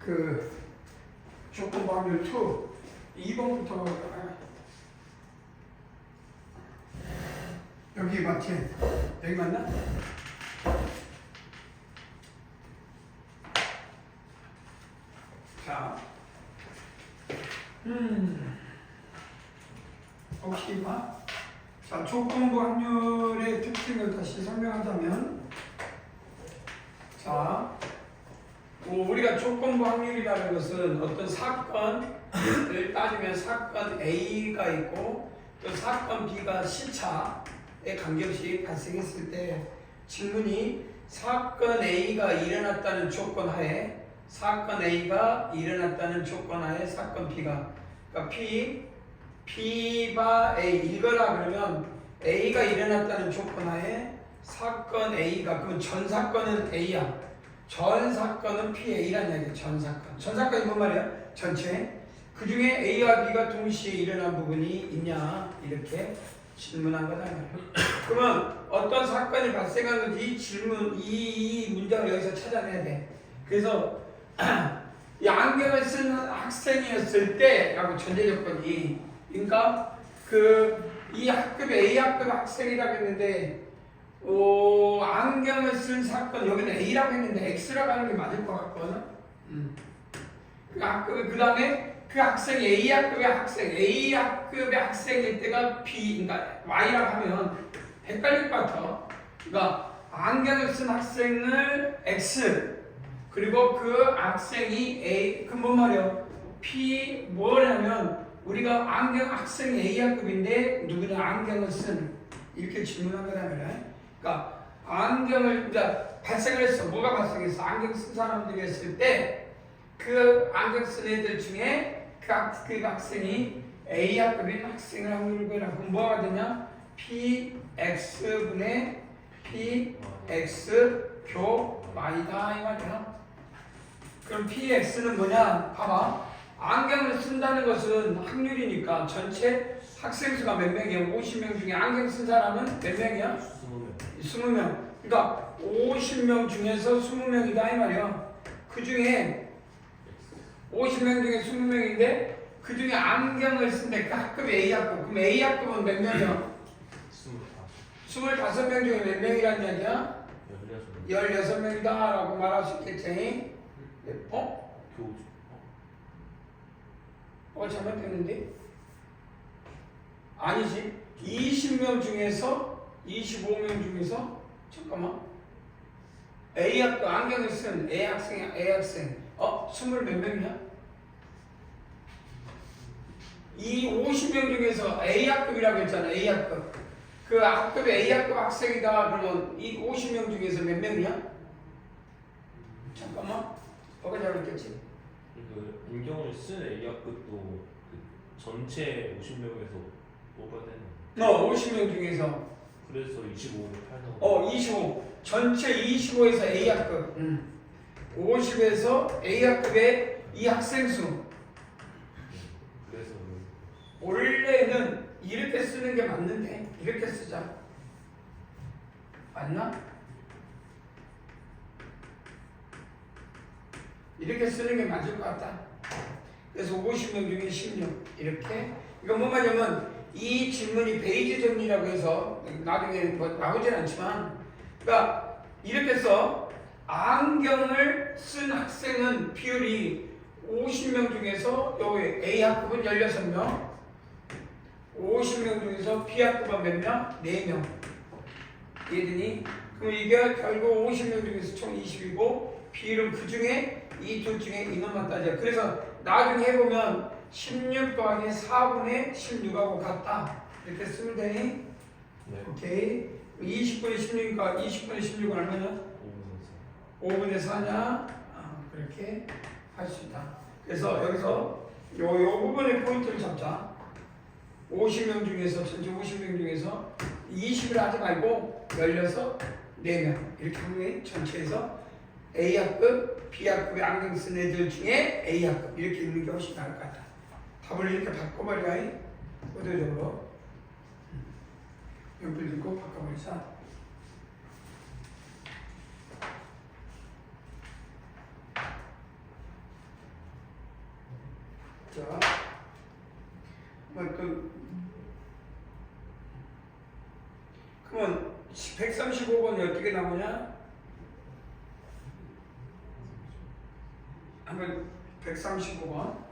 그 조건부 확률 2 2번부터 여기 맞지? 여기 맞나? 자, 오케이 봐. 자, 조건부 확률의 특징을 다시 설명하자면, 자, 우리가 조건부 확률이라는 것은 어떤 사건을 따지면 사건 A가 있고 또 사건 B가 시차에 관계없이 발생했을 때 질문이 사건 A가 일어났다는 조건 하에 사건 A가 일어났다는 조건 하에 사건 B가 그러니까 B가 A 이거라 그러면 A가 일어났다는 조건 하에 사건 A가 그러면 전 사건은 A야. 전 사건은 PA라는 얘기야. 전 사건. 전 사건이 뭔 말이야? 전체. 그 중에 A와 B가 동시에 일어난 부분이 있냐? 이렇게 질문한 거다. 그러면 어떤 사건이 발생한 건지 이 문장을 여기서 찾아내야 돼. 그래서 이 안경을 쓴 학생이었을 때라고 전제 조건이 그러니까 이 학급에 A 학급 학생이라고 했는데 안경을 쓴 사건 여기는 A라고 했는데 X라고 하는 게 맞을 것 같거든. 그 다음에 그 학생이 A 학급의 학생일 때가 B, 그러니까 Y라고 하면 헷갈릴 것 같아. 그러니까 안경을 쓴 학생을 X 그리고 그 학생이 A 그 뭔 말이야? P 뭐냐면 우리가 안경 학생이 A 학급인데 누구는 안경을 쓴 이렇게 질문한 거라면. 그러니까 안경을 이제 발생을 했어. 뭐가 발생했어? 안경 쓴 사람들이 했을 때 그 안경 쓴 애들 중에 그 학생이 A 학급인 학생을 확률을 구해라. 그럼 뭐가 되냐? PX분의 PX 교 Y다 이 말이야. 그럼 PX는 뭐냐? 봐봐. 안경을 쓴다는 것은 확률이니까 전체 학생 수가 몇 명이야? 50명 중에 안경 쓴 사람은 몇 명이야? 20명. 그러니까 50명 중에서 20명이다 이 말이야. 그 중에 50명 중에 20명인데 그 중에 안경을 쓴데 그 학급이 A 학급. 그럼 A 학급은 몇 명이야? 25명 중에 몇 명이라는 얘기야? 16명이다 라고 말할 수 있겠지? 잘못했는데? 아니지. 20명 중에서 25명 중에서 잠깐만 A 학급 안경을 쓴 A 학생 20 몇 명이야? 이 50명 중에서 A 학급이라고 했잖아. A 학급 그 학급이 A 학급 학생이다 그러면 이 50명 중에서 몇 명이야? 잠깐만 너가 잘못했지. 그 안경을 쓴 A 학급도 그 전체 50명에서 뽑아야 되는 50명 중에서 그래서 25를 25 전체 25에서 A 학급 50에서 A 학급의 이 학생 수 그래서 원래는 이렇게 쓰는 게 맞는데 이렇게 쓰자. 맞나? 이렇게 쓰는 게 맞을 것 같다. 그래서 50명 중에 16 이렇게. 이거 뭐 말이냐면 이 질문이 베이지 정리라고 해서 나중에 뭐 나오진 않지만 그러니까 이렇게 해서 안경을 쓴 학생은 비율이 50명 중에서 여기 A 학급은 16명 50명 중에서 B 학급은 몇 명? 4명 얘들이 그럼 이게 결국 50명 중에서 총 20이고 비율은 그 중에 이 둘 중에 인원만 따져. 그래서 나중에 해보면 16 더하기 4분의 16하고 같다. 이렇게 쓰면 되니? 네. 오케이. 20분의 16이니까 20분의 16은 얼마냐? 5분의 4냐? 그렇게 할 수 있다. 그래서 여기서 요 부분의 포인트를 잡자. 50명 중에서, 전체 50명 중에서 20을 하지 말고 16, 4명. 이렇게 하면 전체에서 A학급, B학급의 안경 쓴 애들 중에 A학급. 이렇게 읽는 게 훨씬 나을 것 같다. 답을 이렇게 바꿔버려야 해. 의도적으로. 연필 들고 바꿔버리자. 자, 그러면 135번이 어떻게 나오냐? 한번 135번.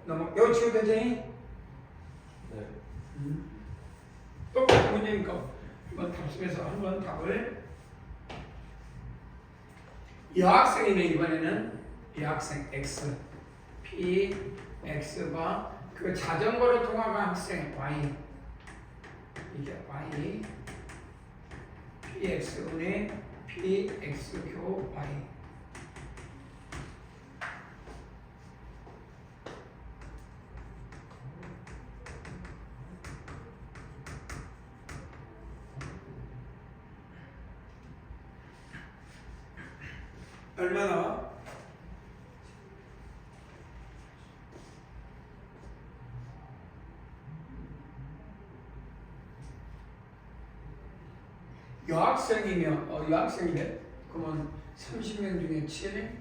넘어. 여기 지금 되지? 네. 똑같은 문제니까 이번 답습에서 한번 답을. 여학생이네 이번에는. 여학생 X, P, X가 그 자전거를 통화한 학생 Y. 이게 Y, PX분의 PX교 Y. 얼마나? 여학생이면 여학생이래. 그러면 30명 중에 7.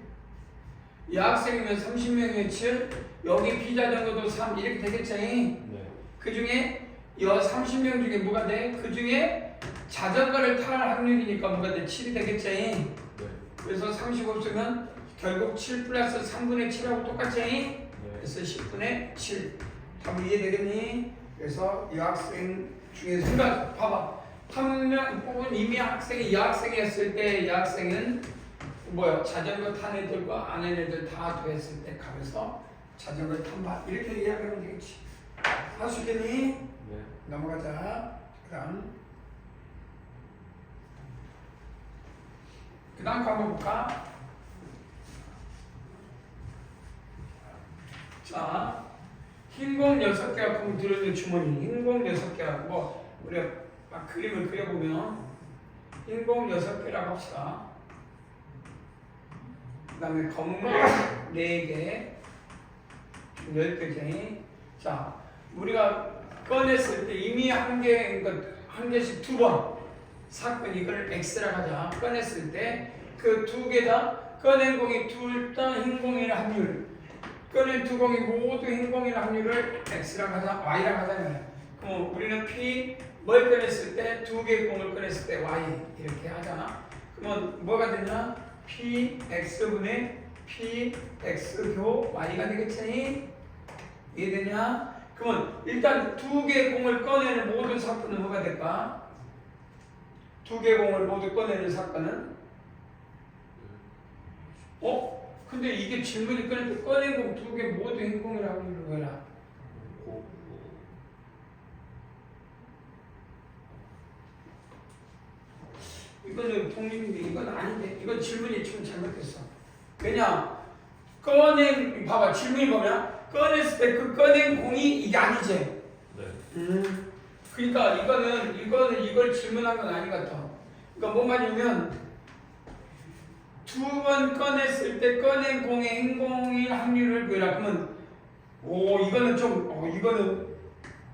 여학생이면 30명 중에 7. 여기 비자전거도 3 이렇게 되겠지. 네. 그 중에 여 30명 중에 뭐가 돼? 그 중에 자전거를 탈 확률이니까 뭐가 돼? 7이 되겠지. 네. 그래서 30 없으면 결국 7 플러스 3분의 7하고 똑같지? 네. 그래서 10분의 7. 답이 이해되겠니? 그래서 여학생 중에 생각 봐봐. 한 명 뽑은 이미 학생이 여학생이었을 때 여학생은 뭐야? 자전거 탄 애들과 안 한 애들 다 더했을 때 값에서 자전거 탄바 이렇게 이야기하면 되겠지. 할 수 있겠니? 네. 넘어가자. 그 다음 거 한번 볼까? 자, 흰공 6개가 공 들어있는 주머니. 흰공 6개가 뭐 우리가 막 그림을 그려보면 흰공 6개라고 합시다. 그 다음에 검은 공 4개 10개지. 자, 우리가 꺼냈을 때 이미 한 개씩 2번 사건 이걸 X라고 하자. 꺼냈을 때 그 2개 다 꺼낸 공이 둘 다 흰공일 확률, 꺼낸 2공이 모두 흰공일 확률을 X라고 하자, Y라고 하자면 그럼 우리는 P 뭘 꺼냈을 때 2개의 공을 꺼냈을 때 Y 이렇게 하잖아. 그러면 뭐가 되냐? PX분의 PX교 Y가 되겠지? 이해되냐? 그러면 일단 2개의 공을 꺼내는 모든 사건은 뭐가 될까? 2개의 공을 모두 꺼내는 사건은? 근데 이게 질문이 꺼낸 공 2개 모두 흰공이라고 하는 거야. 이거는 독립인데 이건 아닌데, 이건 질문이 지금 잘못됐어. 왜냐? 봐봐, 질문이 뭐냐? 꺼냈을 때 그 꺼낸 공이 이게 아니지. 네. 그러니까 이걸 질문한 건 아닌 것 같아. 그러니까 뭐 말이냐면 2번 꺼냈을 때 꺼낸 공의 흰공일 확률을 구해라. 그러면 이거는 이거는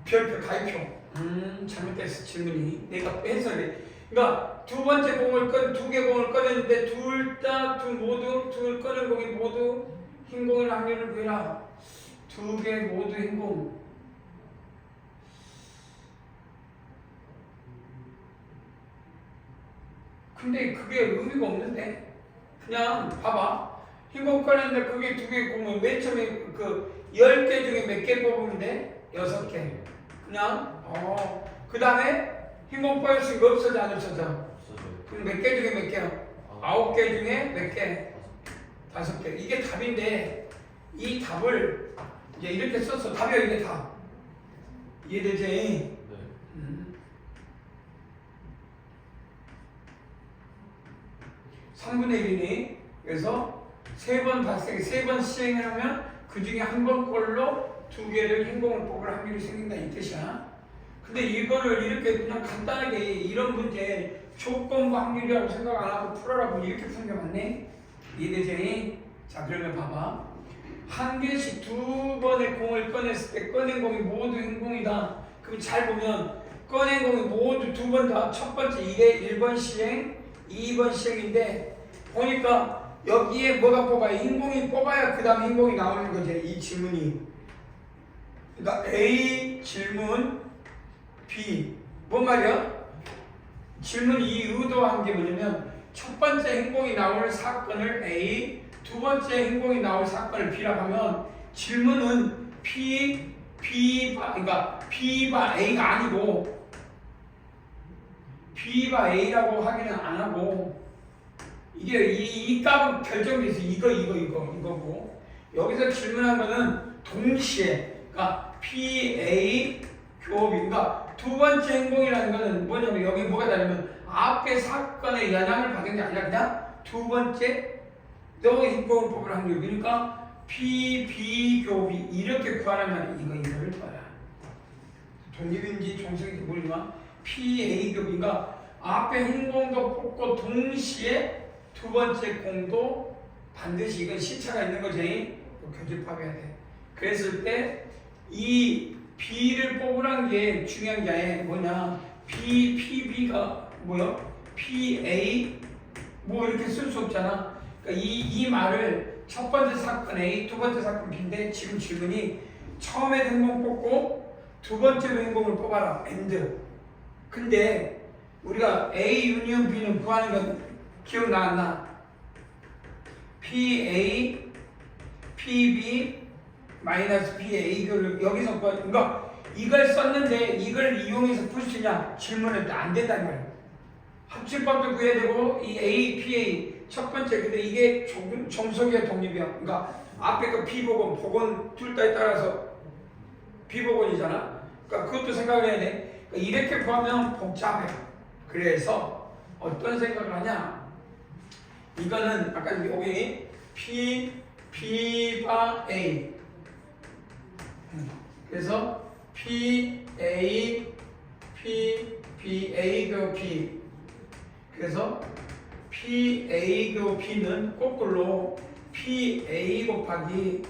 별표 가위표. 잘못됐어 질문이. 내가 해석해. 그러니까 두 번째 공을 2개 공을 꺼냈는데 둘 꺼낸 공이 모두 흰공일 확률을 구해라. 2개 모두 흰공. 근데 그게 의미가 없는데. 그냥 봐봐. 흰공 꺼냈는데 그게 2개 공은 맨 처음에 그 10개 중에 몇 개 뽑으면 돼? 6개. 그냥 그 다음에 흰공 꺼냈으니까 없어져 안 없어져? 그럼 몇 개 중에 몇 개야? 9개 중에 몇 개? 5개. 이게 답인데 이 답을 이제 이렇게 써서 답이야. 이게 답. 이해되지? 네. 3분의 1이니 그래서 3번 시행을 하면 그 중에 한 번꼴로 2개를 흰공을 뽑을 확률이 생긴다 이 뜻이야. 근데 이거를 이렇게 그냥 간단하게 이런 문제 조건 확률이라고 생각 안 하고 풀어라고 이렇게 푸는 게 맞네. 이해되지? 자, 그러면 봐봐. 한 개씩 2번의 공을 꺼냈을 때 꺼낸 공이 모두 흰공이다. 그럼 잘 보면 꺼낸 공이 모두 2번 다 첫 번째 이게 1번 시행 2번 시행인데 보니까 여기에 뭐가 뽑아야 인공이 뽑아야 그 다음 인공이 나오는 거지 이 질문이. 그러니까 A 질문 B 뭔 말이야? 질문 이 의도한 게 뭐냐면 첫 번째 행동이 나올 사건을 A, 두 번째 행동이 나올 사건을 B라고 하면 질문은 B바 그러니까 B바 A가 아니고 B바 A라고 하기는 안 하고 이게 이 값은 결정돼 있어. 이거고 여기서 질문한 거는 동시에 그러니까 PA 교비 그러니까 두 번째 행동이라는 거는 뭐냐면 여기 뭐가 다르면 앞에 사건의 영향을 받은 게 아니라 그냥 두 번째 또 행동을 뽑을 확률 그러니까 PB 교비 이렇게 구하라면 이거를 봐라. 독립인지 종속인지 모르지만 PA 교비가 앞에 행동도 뽑고 동시에 두 번째 공도 반드시 이건 시차가 있는 거지. 교집합해야 돼. 그랬을 때 이 B를 뽑으라는 게 중요한 게 아니라 뭐냐 PB가 뭐야? PA 뭐 이렇게 쓸 수 없잖아. 그러니까 이 말을 첫 번째 사건 A, 두 번째 사건 B인데 지금 질문이 처음에 행동 뽑고 두 번째로 행동을 뽑아라. AND. 근데 우리가 A 유니언 B는 구하는 건 기억나 안 나? PA, PB 마이너스 PA를 여기서 그러니까 이걸 썼는데 이걸 이용해서 풀 수 있냐? 질문은 안 된다는 거예요. 합집법도 구해야 되고 이 A, PA 첫 번째 근데 이게 종속이야 독립이야. 그러니까 앞에 거 B복원, 복원 둘 다에 따라서 B복원이잖아. 그러니까 그것도 생각을 해야 돼. 그러니까 이렇게 구하면 복잡해. 그래서 어떤 생각을 하냐? 이거는 아까 여기 B바 A 그래서 PA PBA 교 B 그래서 PA 교 B는 거꾸로 PA 곱하기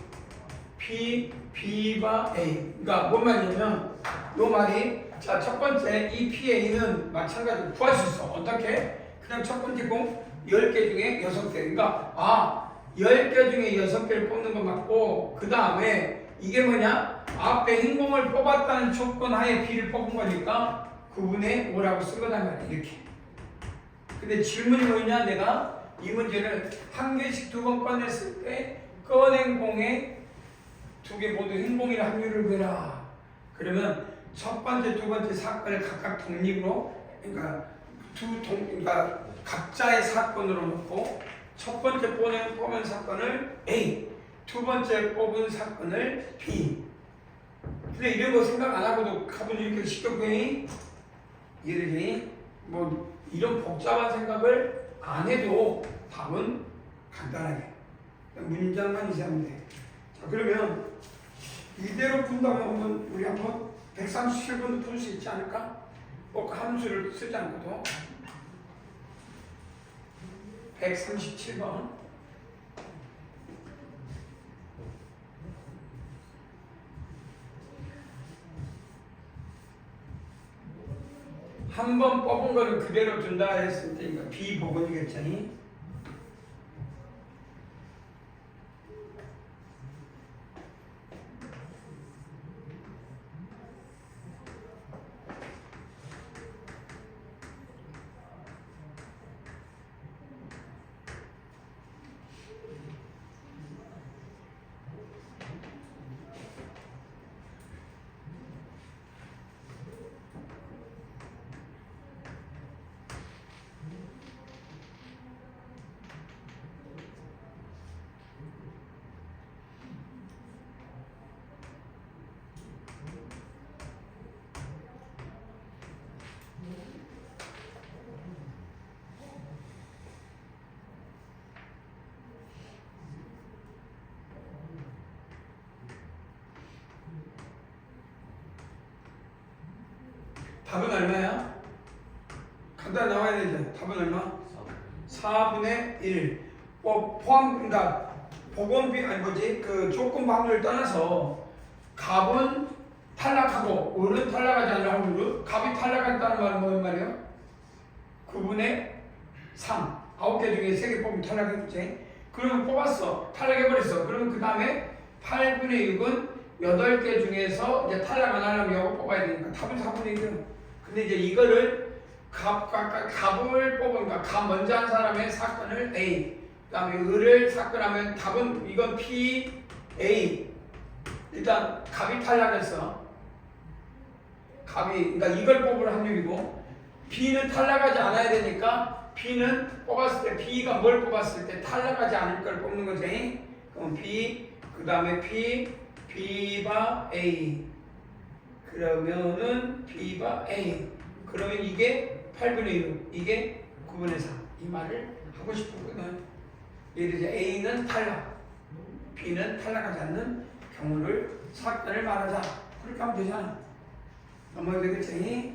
PB바 A 그러니까 뭔 말이냐면 이 말이 자 첫 번째 이 PA는 마찬가지로 구할 수 있어. 어떻게? 그냥 첫 번째 공 10개 중에 6개 그러니까 10개 중에 6개를 뽑는 거 맞고 그 다음에 이게 뭐냐? 앞에 행동을 뽑았다는 조건 하에 B를 뽑은 거니까 9분의 5라고 쓴 거단 말이야. 이렇게. 근데 질문이 뭐냐? 내가 이 문제를 한 개씩 두 번 꺼냈을 때 꺼낸 공에 두 개 모두 행동이라 확률을 구해라. 그러면 첫 번째, 두 번째 사건을 각각 독립으로 그러니까 그러니까 각자의 사건으로 놓고 첫 번째 뽑은 사건을 A, 두 번째 뽑은 사건을 B. 근데 이런 거 생각 안 하고도 가분 이렇게 쉽게 구해? 이해되니? 뭐 이런 복잡한 생각을 안 해도 답은 간단하게 문장만 이해하면 돼. 자 그러면 이대로 푼다면 우리 한번 137번도 풀 수 있지 않을까? 꼭 함수를 쓰지 않고도 137번 한 번 뽑은 거를 그대로 둔다 했을 때 이거 비복원이겠지. 답은 얼마야? 간단히 나와야 되죠. 답은 얼마? 4분의 1. 포함, 그러니까 복원비 아니 뭐지? 그 조건 확률을 떠나서 값은 탈락하고 을은 탈락하지 않을 확률은 값이 탈락한다는 말은 뭐란 말이에요? 9분의 3. 9개 중에 3개 뽑으면 탈락했지. 그러면 뽑았어. 탈락해버렸어. 그러면 그 다음에 8분의 6은 8개 중에서 이제 탈락 안 하려면 이거 뽑아야 되니까 답은 4분의 1이야. 근데 이제 이거를 값을 뽑으니까 값 먼저 한 사람의 사건을 A, 그 다음에 을을 사건하면 답은 이건 P, A. 일단 값이 탈락했어. 값이, 그러니까 이걸 뽑을 확률이고, B는 탈락하지 않아야 되니까 B는 뽑았을 때 B가 뭘 뽑았을 때 탈락하지 않을 걸 뽑는 거지. 그럼 B, 그 다음에 P, B바 A. 그러면은 B바 A. 그러면 이게 8분의 1, 이게 9분의 4. 이 말을 하고 싶었거든. 예를 들어 A는 탈락, B는 탈락하지 않는 경우를 사건을 말하자. 그렇게 하면 되잖아. 넘어야 되겠지? 네.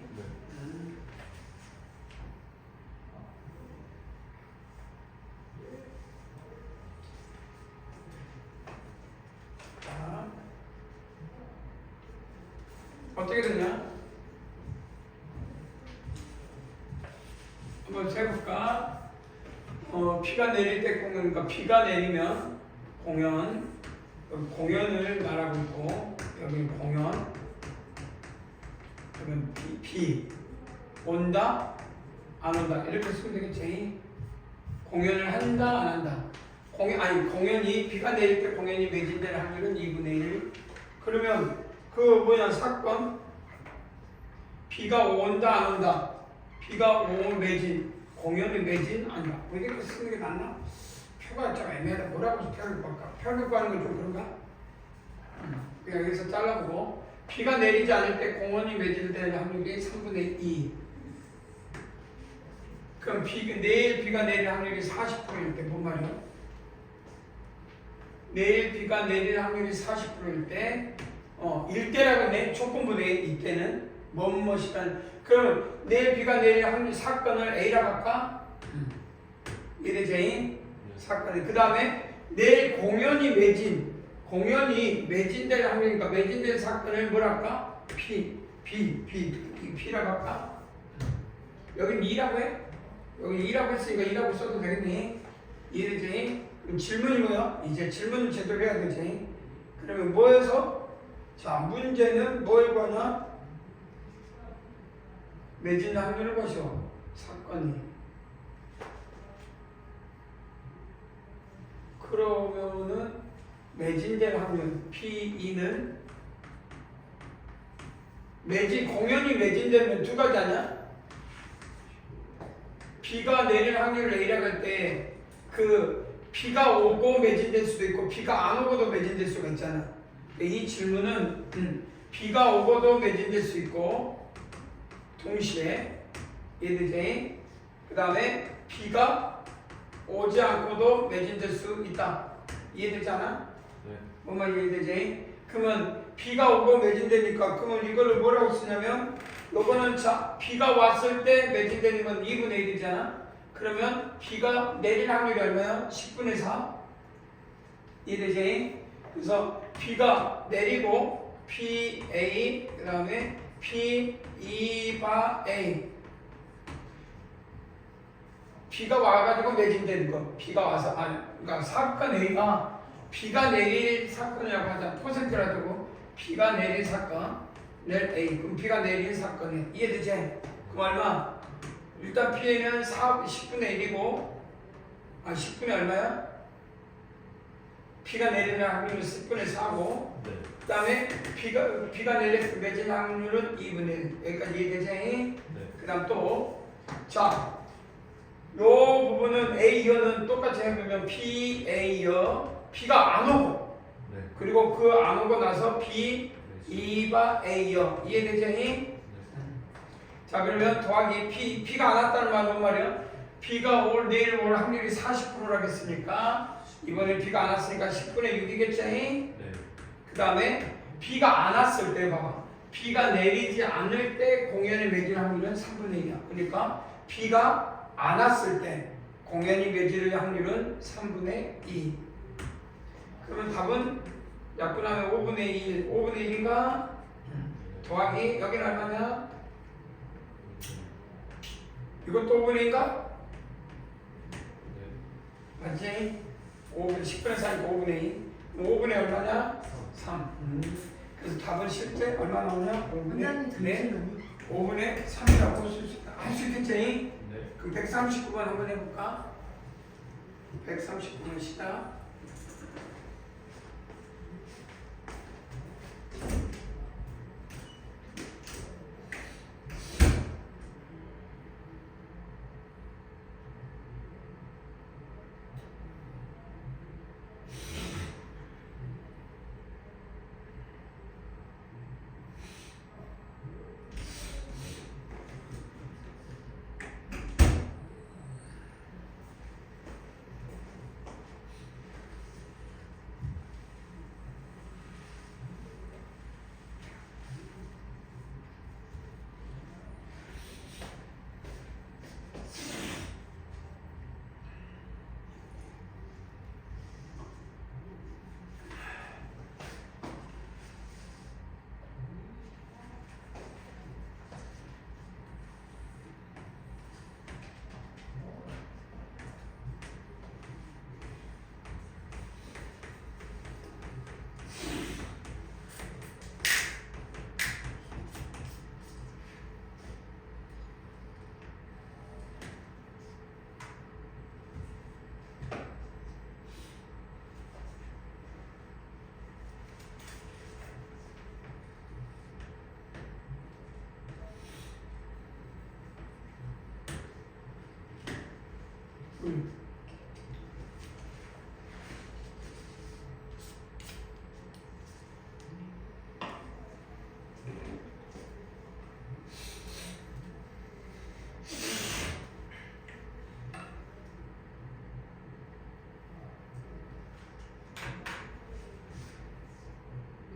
자, 어떻게 되냐? 한번 세볼까? 비가 내릴 때 그러니까 비가 내리면 공연을 말하고 있고, 여기 공연, 그러면 비 온다, 안 온다 이렇게 쓰면 되겠지. 공연을 한다, 안 한다. 공연이 비가 내릴 때 공연이 매진될 확률은 2분의 1. 그러면 그 뭐냐 사건 비가 온다, 안 온다. 비가 오 매진, 공연이 매진 아니다. 뭐 이렇게 쓰는 게 낫나? 표가 좀 애매하다. 뭐라고 표를 볼까? 표를 구하는 건 좀 그런가? 그냥 여기서 잘라보고 비가 내리지 않을 때 공원이 매질될 확률이 3분의 2. 그럼 내일 비가 내릴 확률이 40%일 때 뭔 말이야? 내일 비가 내릴 확률이 40%일 때 일대라고 내 조건부 내 이때는 뭐뭐시간. 그럼 내일 비가 내릴 확률 사건을 A라고 할까? 이래저인 사건이. 그 다음에 내일 공연이 매진될 확률이니까 매진될 사건을 뭐랄까? P라고 할까? 여긴 2라고 해? 여기 2라고 했으니까 2라고 써도 되겠니? 이래저인. 그럼 질문이 뭐야? 이제 질문을 제대로 해야 되지. 그러면 뭐에서? 자, 문제는 뭘 구하나? 매진 확률을 보시오. 사건이. 그러면은 매진될 확률 P2는 공연이 매진되면 두 가지 아니야? 비가 내릴 확률을 A라고 할 때 그 비가 오고 매진될 수도 있고 비가 안 오고도 매진될 수가 있잖아. 이 질문은 비가 오고도 매진될 수 있고 동시에 이해되지? 그 다음에 비가 오지 않고도 매진될 수 있다. 이해되잖아? 네. 뭔 말이 이해되지? 그러면 비가 오고 매진되니까 그러면 이거를 뭐라고 쓰냐면 요거는 비가 왔을 때 매진되는 건 2분의 1이잖아. 그러면 비가 내릴 확률이 얼마야? 10분의 4. 이해되지? 그래서 비가 내리고 PA 그 다음에 P2바 A. 비가 와가지고 매진되는 거. 비가 와서 그러니까 사건 A가 비가 내릴 사건이라고 하자. 퍼센트라 두고 비가 내릴 사건 낼 A. 그럼 비가 내릴 사건이 이해되지? 그럼 얼마? 일단 P는 10분의 1이고 10분의 얼마야? 비가 내리는 확률은 10분의 4고 네. 그 다음에 비가 내릴 매진 확률은 2분의 1. 여기까지 이해되지? 네. 그 다음 또 자, 요 부분은 A여는 똑같이 해보면 PA여 B가 안 오고 네. 그리고 그 안 오고 나서 B 2바 A여 이해되지? 네. 자 그러면 더하기 B가 안 왔다는 말은 뭔 말이야? B가 내일 올 확률이 40%라고 했으니까 이번에 B가 안 왔으니까 10분의 6이겠지? 네. 그 다음에 B가 안 왔을 때 봐봐. B가 내리지 않을 때 공연이 매질 확률은 3분의 1이야. 그러니까 B가 안 왔을 때 공연이 매질 확률은 3분의 2. 그러면 답은 약분하면 5분의 1. 5분의 1인가? 더하기 여기는 얼마냐? 이것도 5분의 1인가? 네. 맞지? 5분의 10분의 4니까 5분의 2. 5분의 얼마냐? 3. 그래서 답은 실제 얼마 나오냐? 5분의 원장님 5분의 3이라고 쓸 수 있다. 할 수 있겠지? 네. 그럼 139번 한번 해볼까? 139번 시작.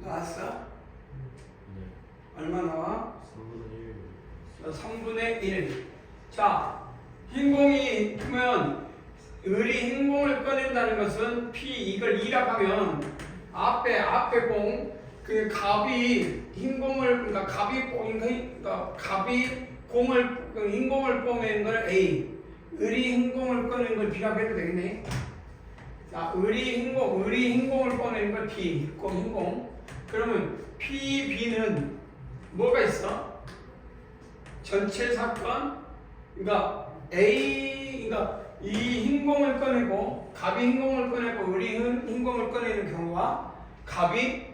나왔어? 네. 얼마 나와? 3분의 1. 3분의 1. 자, 흰공이 그러면 을이 흰공을 꺼낸다는 것은 P 이걸 2라 하면 앞에 공 그 갑이 흰공을 그러니까 갑이 공을 흰공을 꺼낸 걸 A, 을이 흰공을 꺼낸 걸 B라고 해도 되겠네. 자, 을이 흰공을 꺼낸 걸 B, 흰공. 그러면 P, B는 뭐가 있어? 전체 사건, 그러니까 그러니까 이 흰공을 꺼내고 갑이 흰공을 꺼내고 을이 흰공을 꺼내는 경우와 갑이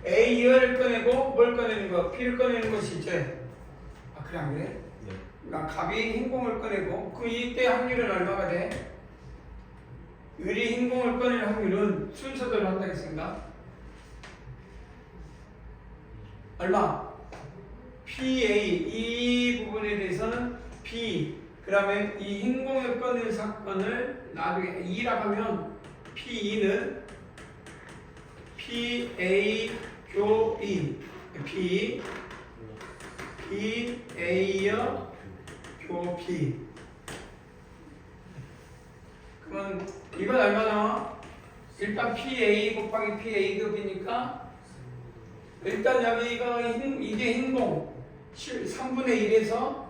A를 꺼내고 뭘 꺼내는 거? P를 꺼내는 것이 있지. 아 그래 안 그래? 네. 그러니까 갑이 흰공을 꺼내고 그 이때 확률은 얼마가 돼? 을이 흰공을 꺼낼 확률은 순서대로 한다겠습니다. 얼마? PA 이 부분에 대해서는 P 그러면 이 흰공을 꺼낼 사건을 나중에 2라고 하면 P2는 PA 교 B PA여 교 B 그러면 이건 얼마 나와? 일단 PA 곱하기 PA급이니까 일단 여기가 이게 흰공 3분의 1에서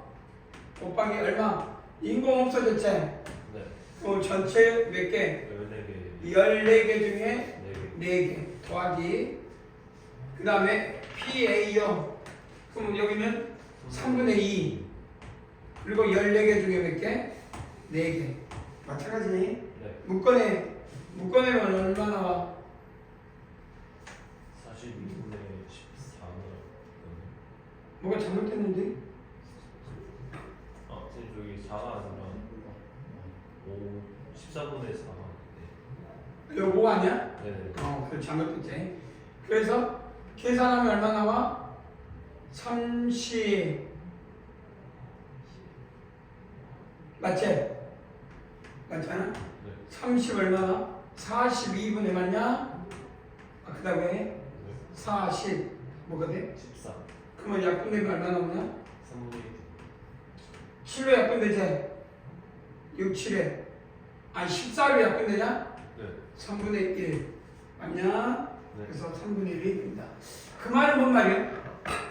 곱하기 얼마? 인공 없어졌지? 네. 전체 몇 개? 14개. 14개 중에 4개. 4개 더하기 그 다음에 PA요 그럼 여기는 3분의 2 그리고 14개 중에 몇 개? 4개 마찬가지 네. 묶어내면 얼마 나와? 42분의 14는. 뭐가 잘못됐는데? 선생님 저기 4가 아니라 14분의 4가. 요거 아니야? 네. 그 잘못됐지 그래서 계산하면 얼마 나와? 30 맞지? 맞잖아? 네. 30 얼마나? 42분에 맞냐? 그 다음에 네. 40 뭐가 돼? 14. 그러면 약분되면 얼마 나오냐? 3분의 7로 약분되지? 6, 7에 아니 14로 약분되냐? 1. 네. 3분의 1 맞냐? 네. 그래서 3분의 1이 됩니다. 그 말은 뭔 말이야?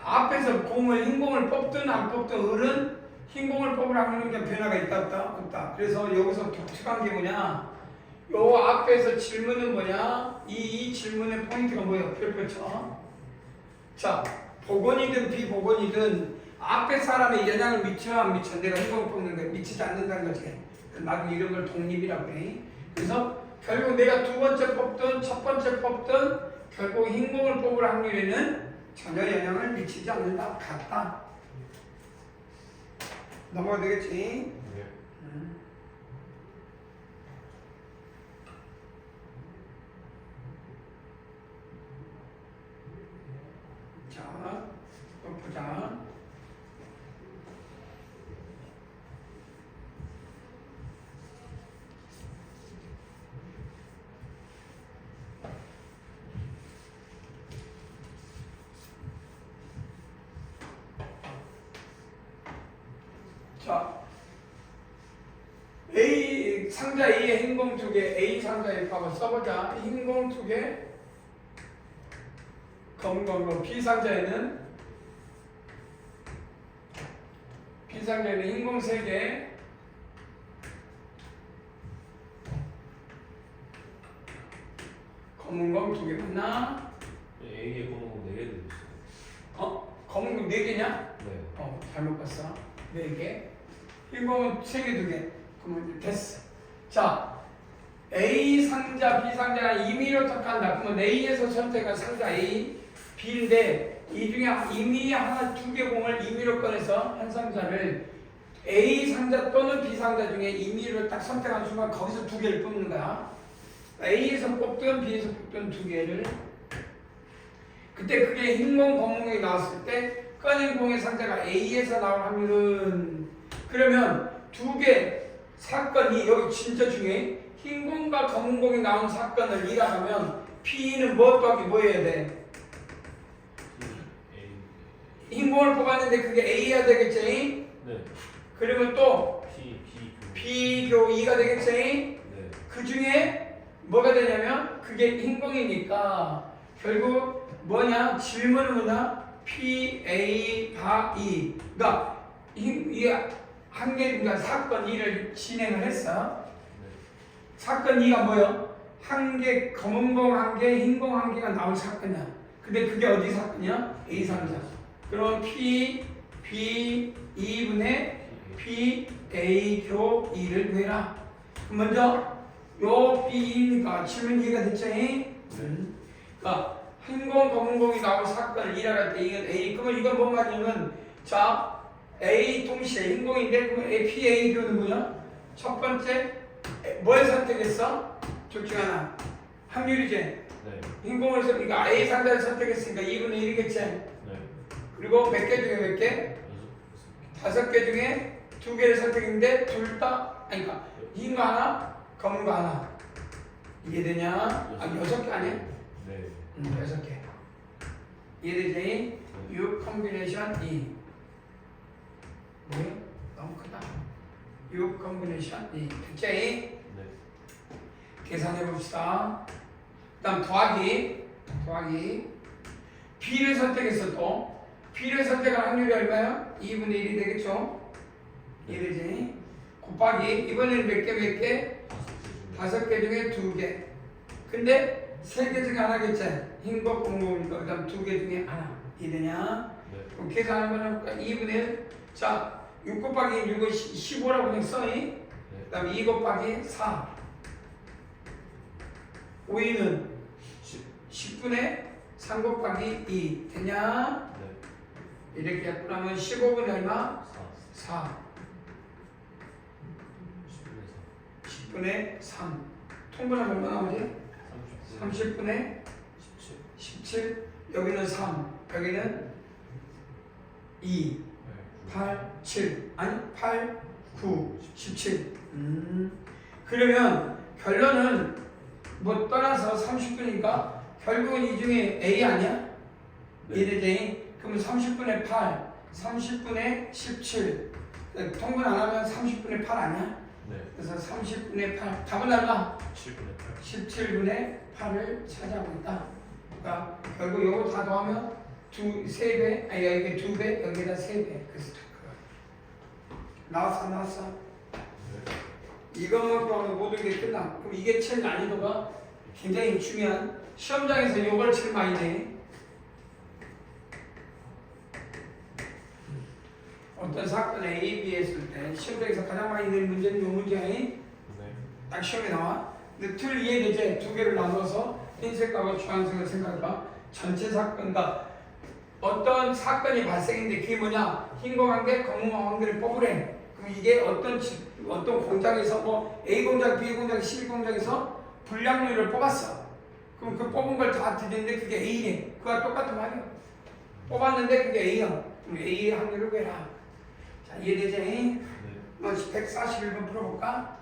앞에서 흰공을 뽑든 안 뽑든 을은 흰공을 뽑으라는 게 변화가 있다 없다? 없다. 그래서 여기서 독특한 게 뭐냐? 요 앞에서 질문은 뭐냐? 이 질문의 포인트가 뭐예요? 별표 쳐. 자, 복원이든 비복원이든 앞에 사람의 영향을 미쳐 안 미쳐? 내가 행동 뽑는 거에 미치지 않는다는 거지. 나도 이런 걸 독립이라고 해. 그래서 결국 내가 두 번째 뽑든 첫 번째 뽑든 결국 행동을 뽑을 확률에는 전혀 영향을 미치지 않는다. 같다. 넘어가야 되겠지? 네. 자, 또 보자. 자, A 상자 A의 행공 두 개, A 상자에 한번 써보자. 행공 두 개, 검검검. B 상자에는 행공 세 개, 검은검 두 개 맞나? A에 검은 4개 들어있어요. 검은검 네 개냐? 네. 잘못 봤어. 네 개. 행공은 세 개, 두 개. 그러면 이제 됐어. 자, A 상자, B 상자가 임의로 택한다. 그러면 A에서 선택한 상자 A, B인데 이 중에 임의 하나 두 개 공을 임의로 꺼내서 한 상자를 A 상자 또는 B 상자 중에 임의로 딱 선택한 순간 거기서 두 개를 뽑는 거야. A에서 뽑든 B에서 뽑든 두 개를. 그때 그게 흰공, 검은공이 나왔을 때 꺼낸 공의 상자가 A에서 나올 확률은 그러면 두 개 사건이 여기 진짜 중요해. 흰공과 검은공이 나온 사건을 일하면 P는 뭐 더하기 뭐 해야 돼? 흰공을 뽑았는데 그게 A야 되겠지? 네. 그러면 또 P B교 2가 되겠지? 네. 그 중에 뭐가 되냐면 그게 흰공이니까 결국 뭐냐? 질문은 뭐냐? P, A, 바, E. 그러니까 이게 한 개, 그러니까 사건 2를 진행을 했어. 사건 2가 뭐요? 한 개, 검은공 한 개, 흰공 한 개가 나올 사건이야. 근데 그게 어디 사건이야? A 상자. 그럼 P, B, 2분의 P, A, 교 2를 구해라. 그럼 먼저 요 B니까 질문 이해가 됐죠? 그러니까 흰공, 검은공이 나올 사건을 일하할 때 이건 A. 그러면 이건 뭔 말이냐면 자 A 동시에 흰공인데 그러면 P, A, 교는 뭐냐? 첫 번째 뭘 선택했어? 둘 중 하나. 확률이지? 네. 흰공을 그러니까 A 상자를 선택했으니까 2분의 1이겠지? 네. 그리고 몇 개 중에 몇 개? 5개 중에 2개를 선택했는데 둘 다 아니 그러니까 흰 거 하나, 검은 거 하나. 이해되냐? 6개 아니야? 네. 6개. 이해되지? 6 컴비네이션 2. 뭐야? 너무 크다. 6 컴비네이션 2. 됐지? 네. 계산해 봅시다. 다음 더하기. B를 선택했어 또. B를 선택할 확률이 얼마야? 2분의 1이 되겠죠? 이해되지? 곱하기 이번에는 몇 개? 5개 중에 2개. 근데 3개 중에 하나겠지? 흰거 공공이니까 그 다음 2개 중에 하나. 이해되냐? 네. 그럼 계산하면 2분의 1. 자, 6 곱하기 6은 15라고 그냥 써니? 그 다음에 2 곱하기 4. 5위는 10분의 3 곱하기 2. 되냐? 네. 이렇게 했고 나면 15분의 얼마? 4. 10분의 3. 통분하면 얼마 나오지? 30분의 17. 여기는 3. 여기는 2. 8, 7. 아니 8, 9, 17. 그러면 결론은 뭐 떠나서 30분이니까 결국은 이 중에 A 아니야? 네. 이래지? 그러면 30분의 8, 30분의 17. 통분 안 하면 30분의 8 아니야? 네. 그래서 30분의 8. 답은 얼마? 7분의 8. 17분의 8을 차지하고 있다. 그러니까 결국 이거 다 더하면 3배, 아니 여기 2배, 여기다 3배. 그래서 나왔어? 네. 이것만 하면 모든 게 끝나. 그럼 이게 제일 난이도가 굉장히 중요한 시험장에서 이걸 제일 많이 내. 어떤 사건 A, B 했을 때 시험장에서 가장 많이 낸 문제는 이 문제야. 네. 딱 시험에 나와. 근데 틀 이해되지? 두 개를 나눠서 흰색하고 주황색을 생각해봐. 전체 사건과 어떤 사건이 발생했는데 그게 뭐냐? 흰공 한 개, 검은 한 개를 뽑으래. 그럼 이게 어떤 공장에서 뭐 A 공장, B 공장, C 공장에서 불량률을 뽑았어. 그럼 그 뽑은 걸 다 드리는데 그게 A래. 그와 똑같은 말이야. 뽑았는데 그게 A야. 그럼 A 확률을 구해라. 자, 이해되지? 네. 141번 풀어볼까?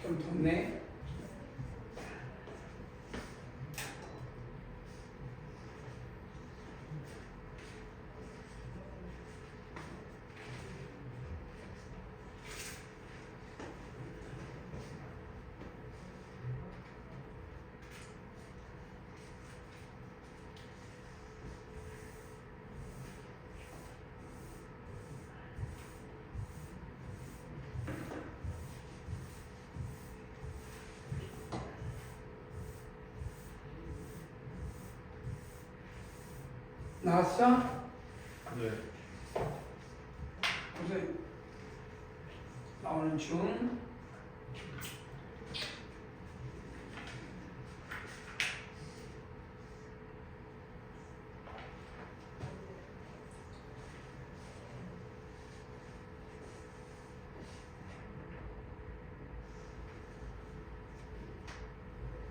좀 덥네. 나왔어? 네. 무슨 나오는 중.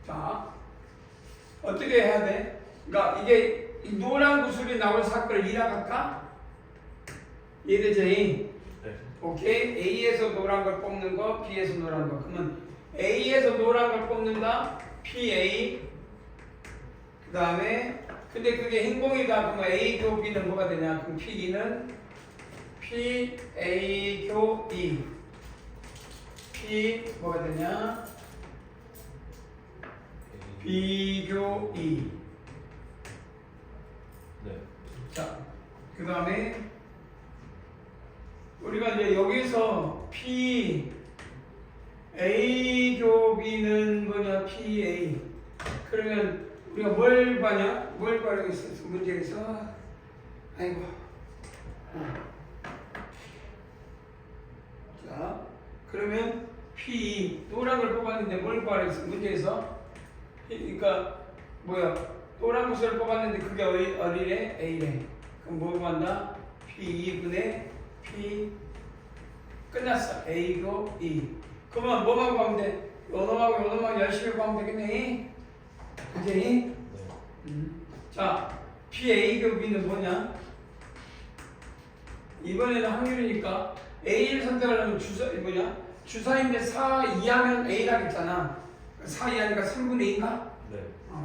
자, 어떻게 해야 돼? 그러니까 이게 이 노란 구슬이 나올 사건을 이해할까? 이해되지? 네. 오케이. A에서 노란 걸 뽑는 거, B에서 노란 거. 그러면 A에서 노란 걸 뽑는다. PA. 그 다음에 근데 그게 흰공이다. 그러면 A 교 B는 뭐가 되냐? 그럼 P2는 PA 교 E. P 뭐가 되냐? B 교 E. 네. 자, 그 다음에 우리가 이제 여기서 P A 교 B는 뭐냐? PA. 그러면 우리가 뭘 봐냐? 뭘 봐라고 있었어? 문제에서. 아이고. 자, 그러면 P 노란 걸 뽑았는데 뭘 봐라고 있어? 문제에서. 그러니까 뭐야? 노란 구슬을 뽑았는데 그게 어디래? A래. 그럼 뭐 구한다? P2분의 P 끝났어. A고 E. 그러면 뭐만 구하면 돼? 요놈하고 요놈하고 열심히 구하면 되겠네. 그지? 네. 자, PA고 B는 뭐냐? 이번에는 확률이니까 A를 선택하려면 주사인데 4 이하면 A라고 했잖아. 4 이하니까 3분의 2인가? 네.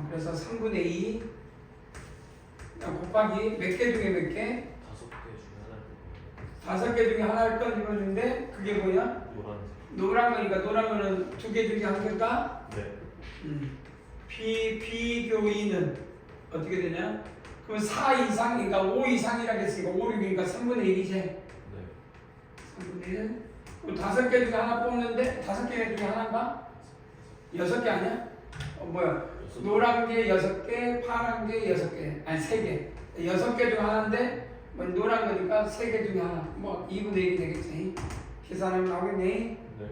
그래서 3분의 2 곱하기 몇 개 중에 몇 개? 5개 중에 하나를 5개 중에 하나를 꺼내보는데 그게 뭐냐? 노란색. 노란 거니까 노란 거는 2개 중에 한 개일까? 네. P 교이는 어떻게 되냐? 그럼 4 이상, 그러니까 5 이상이라고 했으니까 5, 6이니까 3분의 1이지? 네. 3분의 1. 그럼 5개 중에 하나 뽑는데 5개 중에 하나인가? 6개 아니야? 뭐야? 노란 게 6개, 파란 게 6개, 아니 3개. 6개 중 하나인데 뭐 노란 거니까 3개 중에 하나. 뭐 2분의 1이 되겠지. 계산하면 나오겠니? 네.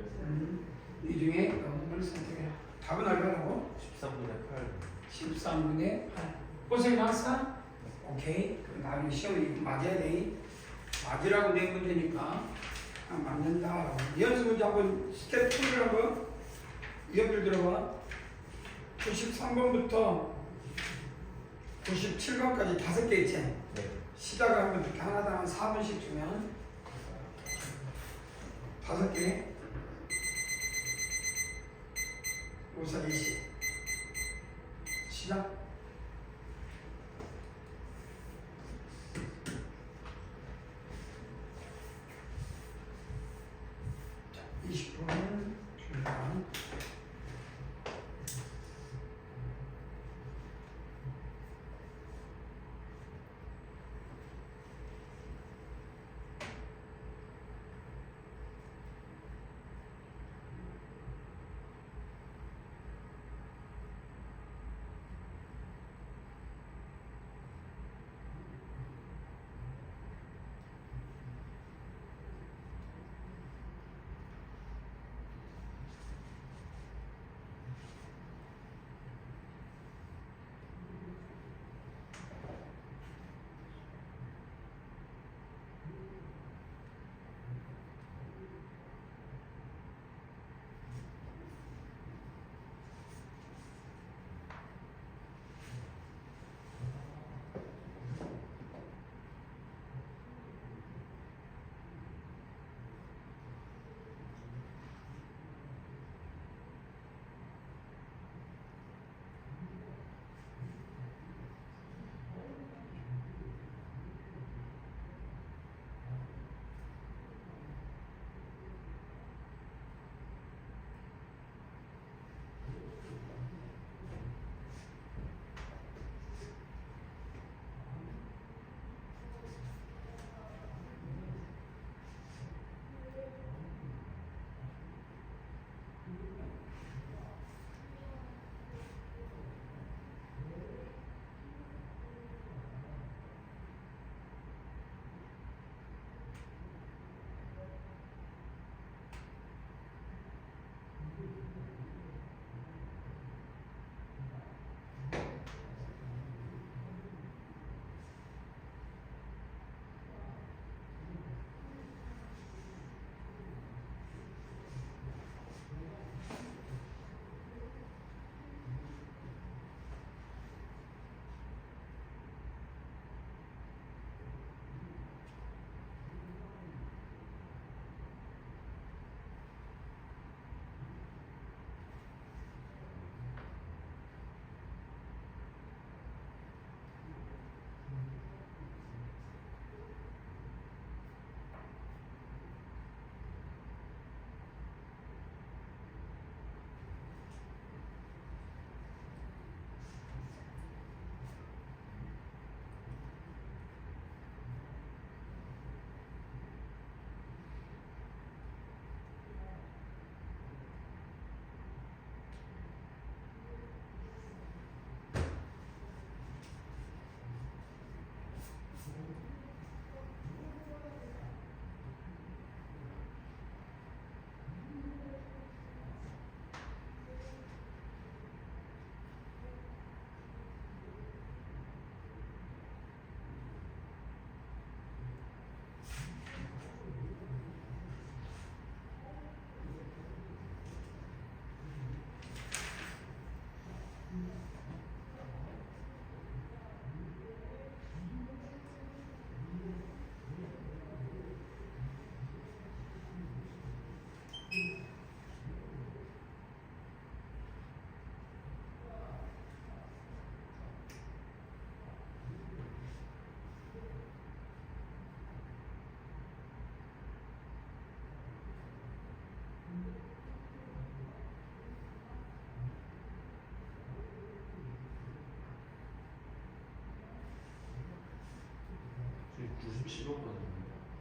이 중에 어느 걸 선택해라. 답은 얼마라고? 13분의 8. 13분의 8. 고생 나왔어? 오케이. 그럼 나중에 시험이 맞아야 돼. 맞으라고 낸 문제니까 맞는다. 연습 문제 한번 스텝 2라고요? 예를 들어봐. 93번부터 97번까지 5개 있지? 네. 시작을 하면 이렇게 하나당 한 4분씩 주면 5개 5, 4, 20 시작.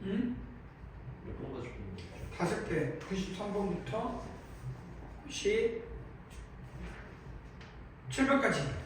응? 몇 번까지 보는 거죠? 5배 93번부터 97번까지. 알겠습니다.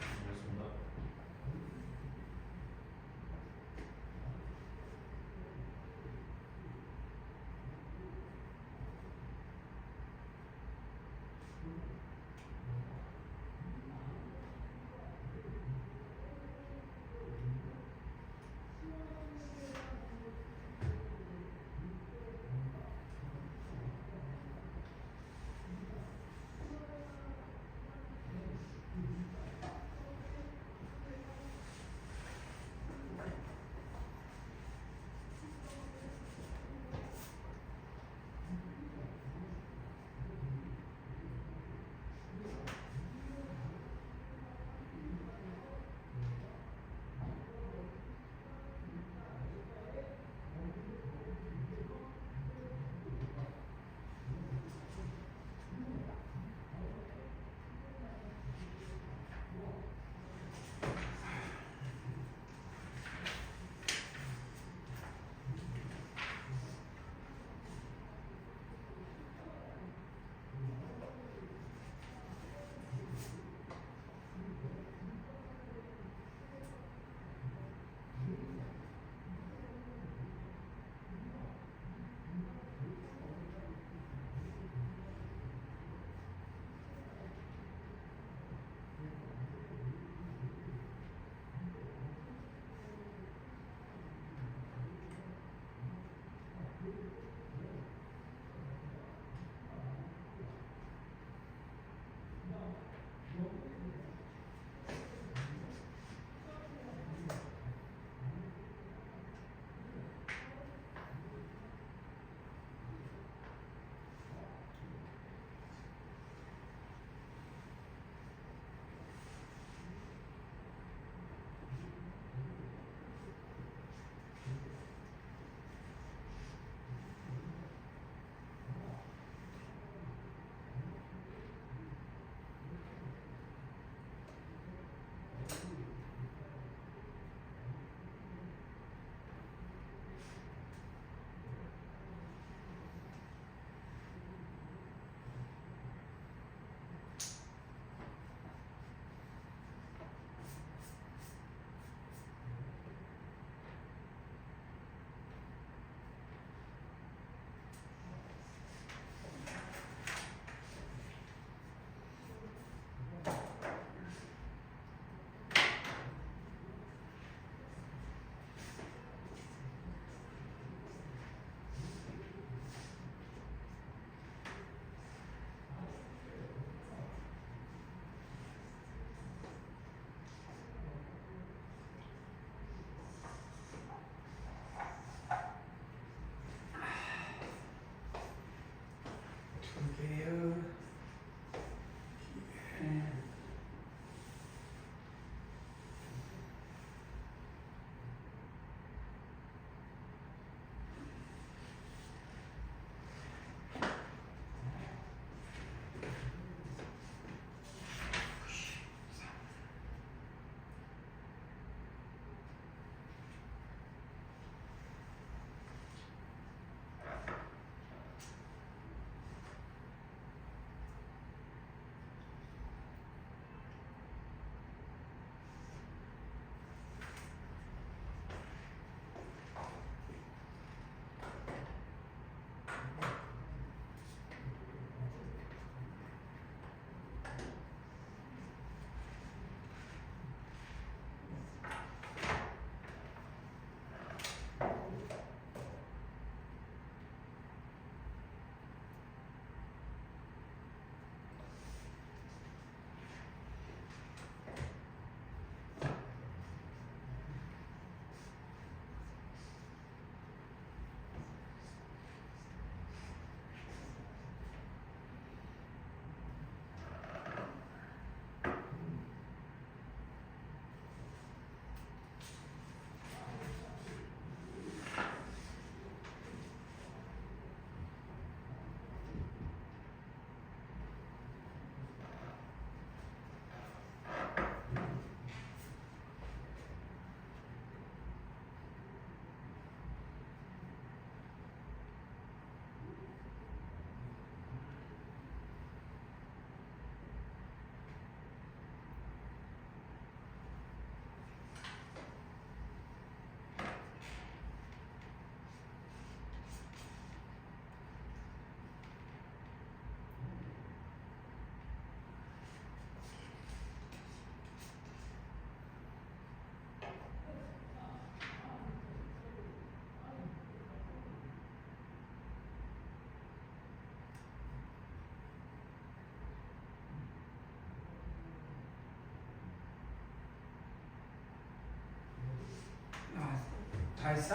다 했어?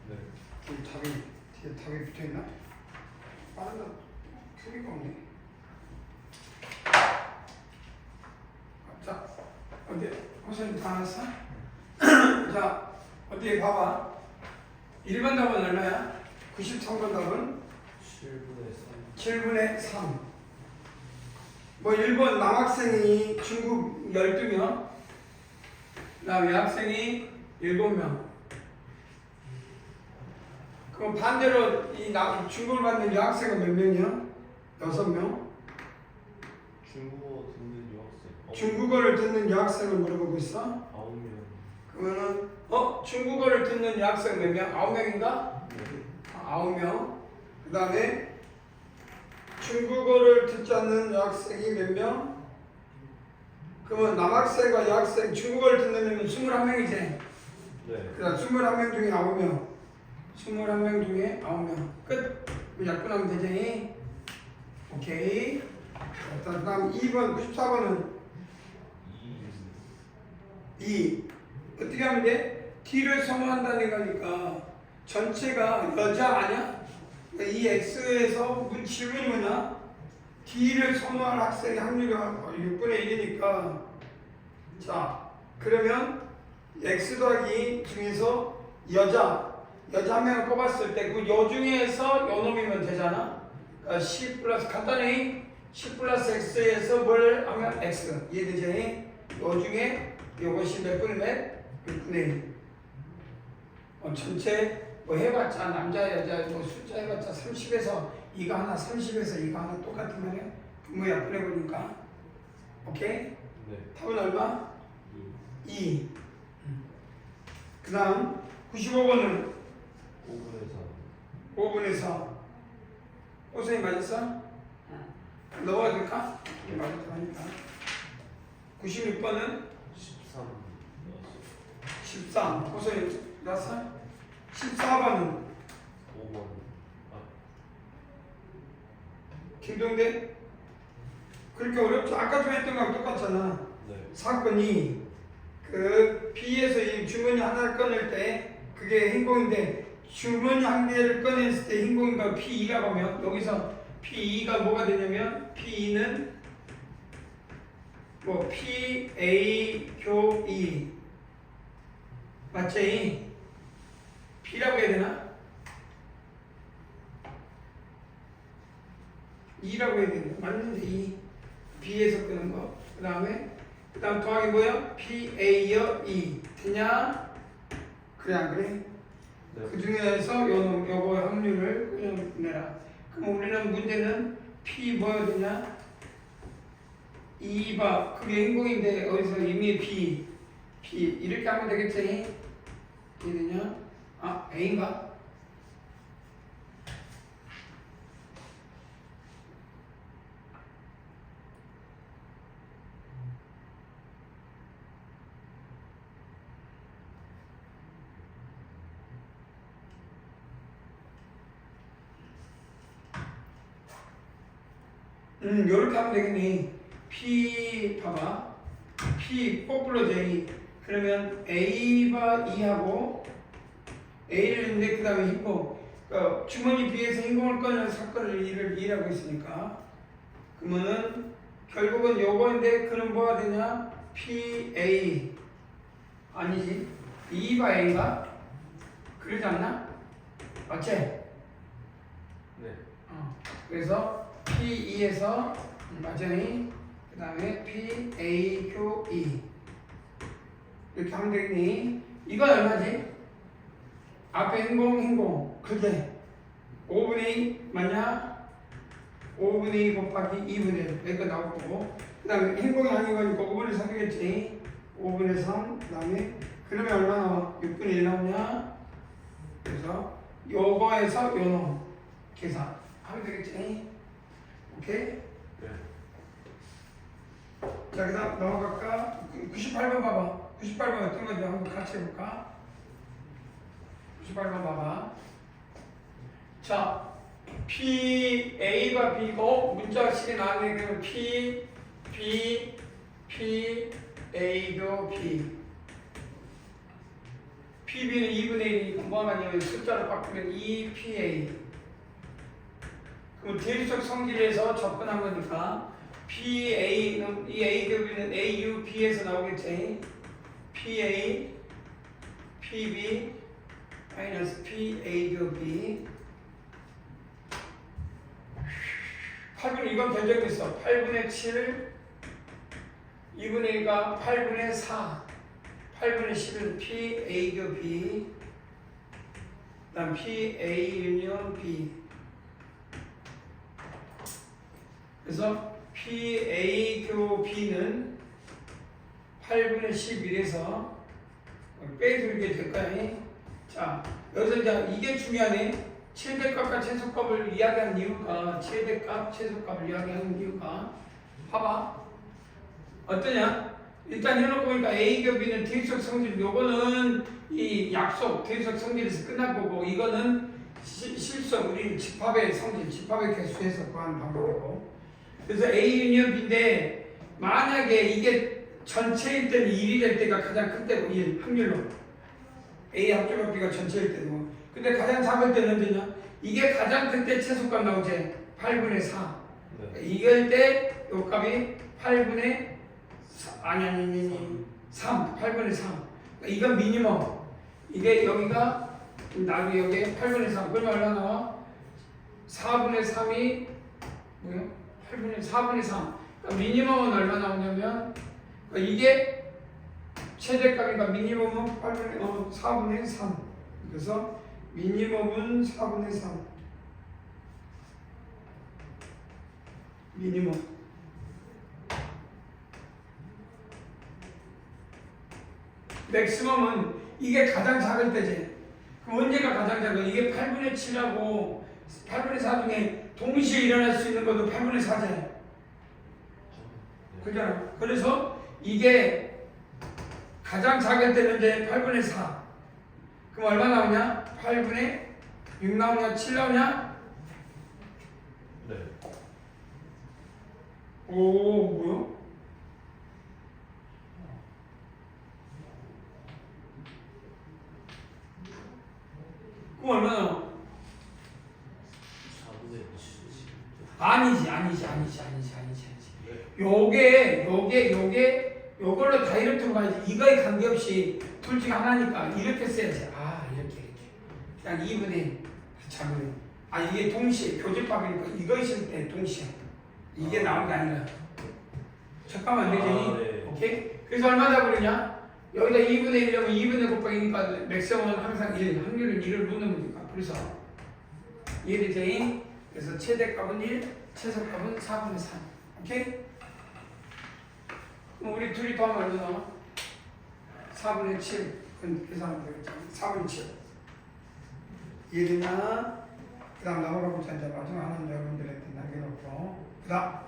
네. 뒤에 답이 붙어있나? 빠르다. 표기가 없네. 자, 어디 호선이 다 했어? 자, 어디 봐봐. 1번 답은 얼마야? 93번 답은 7분의 3. 뭐 1번 남학생이 중국 12명, 그다음 여학생이 7명. 그럼 반대로 이 중국을 받는 여학생은 몇 명이야? 6명. 중국어 듣는 유학생. 중국어를 듣는 여학생을 물어보고 있어? 9명. 그러면은 중국어를 듣는 여학생 몇 명? 9명인가? 네. 9명. 그 다음에 중국어를 듣지 않는 여학생이 몇 명? 그러면 남학생과 여학생 중국어를 듣는 애는 21명이지? 네. 그다음 21명 중에 9명. 21명 중에 9명. 끝. 약분하면 되지? 오케이. 자, 다음 2번, 94번은 2. 어떻게 하면 돼? T를 선호한다는 거니까 전체가 여자 아니야? 이 X에서 질문이 뭐냐? T를 선호할 학생의 확률이 6분의 1이니까 자 그러면 X 더하기 중에서 여자 한 명을 뽑았을 때 그 여 중에서 요 놈이면 되잖아. 그러니까 C 플러스 간단히 C 플러스 X에서 뭘 하면 X 이해되지? 요 중에 요것이 몇 분의 몇? 6분의 1. 전체 뭐 해봤자 남자 여자 뭐 숫자 해봤자 30에서 이거 하나 30에서 이거 하나 똑같은 말이야. 분모 약분해보니까 오케이? 네. 답은 얼마? 2. 그 다음 95번은 5분의 4. 호선이 맞았어? 넣어야 될까? 맞았다 하니까 96번은 13. 호선이 났어? 14번은 5번. 김동대? 그렇게 어렵지? 아까 좀 했던 거랑 똑같잖아. 네. 사건이 그 B에서 이 주머니 하나를 꺼낼 때 그게 행복인데 주머니 한 개를 꺼냈을 때 행복인가 P2라고 하면 여기서 P2가 뭐가 되냐면 P2는 뭐 PA 교 2 맞지? P라고 해야 되나? 2라고 해야 되나? 맞는데 2 B에서 끄는 거. 그 다음 더하기 뭐야? PA여 2 되냐? 그래 안 그래? 네. 그 중에서 요거 확률을 그냥 내라. 그럼 우리는 문제는 P 뭐야 되냐? 2바 그게 행복인데 어디서 이미 B 이렇게 하면 되겠지? 이되냐? A인가? 요렇게 하면 되겠니? P 봐봐. P 거꾸로 J 그러면 A바 2하고 A를 했는데 그 다음에 행복 그러니까 주머니 B에서 행복을 꺼내는 사건을 2라고 했으니까 그러면은 결국은 요거인데 그는 뭐가 되냐? PA 아니지 2바 A인가? 그러지 않나? 맞지? 네. 그래서 P2에서 맞아니 그 다음에 PAQ2 이렇게 하면 되겠니? 이건 얼마지? 앞에 행공 그게 5분의 2 맞냐? 5분의 2 곱하기 2분의 1 이거 나올 거고 그 다음에 행공이 아닌 거니까 5분의 3이겠지 5분의 3 그 다음에 그러면 얼마 나와? 6분의 1 나오냐? 그래서 요거에서 요놈 계산하면 되겠지? 오케이? 네. 자, 그 다음 넘어갈까? 98번 봐봐. 98번 어떤 건지 한번 같이 해볼까? 98번 봐봐. 자, P, A가 B고 문자가 식이 나왔네. 그러면 P, B, P, A도 B. PB는 2분의 1이니까 뭐가 되냐면 숫자로 바꾸면 2PA. 그럼 대리석 성질에서 접근한 거니까 PA는 이 A 곱이는 AUB에서 나오겠지. PA, PB 마이너스 PA 곱이 8분의 이건 결정됐어. 8분의 7 2분의 1과 8분의 4 8분의 10은 PA 곱이 그 다음 PA 유니온 B 그래서 PA 교 B는 8분의 11에서 빼돌게 될 거야. 자, 여기서 이제 이게 중요하네. 최대값과 최소값을 이야기한 이유가 최대값, 최소값을 이야기하는 이유가 봐봐. 어떠냐? 일단 해놓고 보니까 A 교 B는 대리석 성질 요거는 이 약속 대리석 성질에서 끝날 거고 이거는 실속 우리 집합의 성질, 집합의 개수에서 구하는 방법이고 그래서 A 유니언 B인데 만약에 이게 전체일 때는 1이 될 때가 가장 큰 때고 1 확률로 A 합조값 B가 전체일 때고 근데 가장 작을 때는 언제냐? 이게 가장 큰 때 최소값 나오지 8분의 4 네. 이걸 때 요 값이 8분의 3 8분의 3 그러니까 이건 미니멈 이게 여기가 나중에 여기 8분의 3 그러면 얼마 나와? 4분의 3이 뭐야? 4분의 3 그러니까 미니멈은 얼마 나오냐면 그러니까 이게 최대값이니까 미니멈은 4분의 3 그래서 미니멈은 4분의 3 미니멈 맥시멈은 이게 가장 작을 때지. 그럼 언제가 가장 작아? 이게 8분의 7하고 8분의 4 중에 동시에 일어날 수 있는 것도 8분의 4지. 그잖아. 그래서 이게 가장 작을 때는 이제 8분의 4. 그럼 얼마 나오냐? 8분의 6 나오냐? 7 나오냐? 네. 오, 뭐야? 그럼 얼마나? 4분의 7. 아니지. 요걸로 다이렉트로 가야지. 이거에 관계없이 둘 중에 하나니까 이렇게 써야지. 이렇게. 그냥 2분의 잡으면. 이게 동시에 교집합이니까 이거 있을 때 동시에. 이게 나온 게 아니라. 잠깐만 안 되지? 네. 오케이? 그래서 얼마 잡으느냐? 여기다 2분의 1이면 2분의 곱하기니까 맥시멈은 항상 1, 확률은 1을 묻는 거니까. 그래서 이해되지? 그래서 최대값은 1, 최소값은 4분의 3. 오케이? 그럼 우리 둘이 더하면 얼마 나와? 4분의 7. 그건 계산하면 되겠죠. 4분의 7. 이해되냐? 그 다음 나오라고 이제 마지막 하나는 여러분들한테 남겨놓고. 그 다음.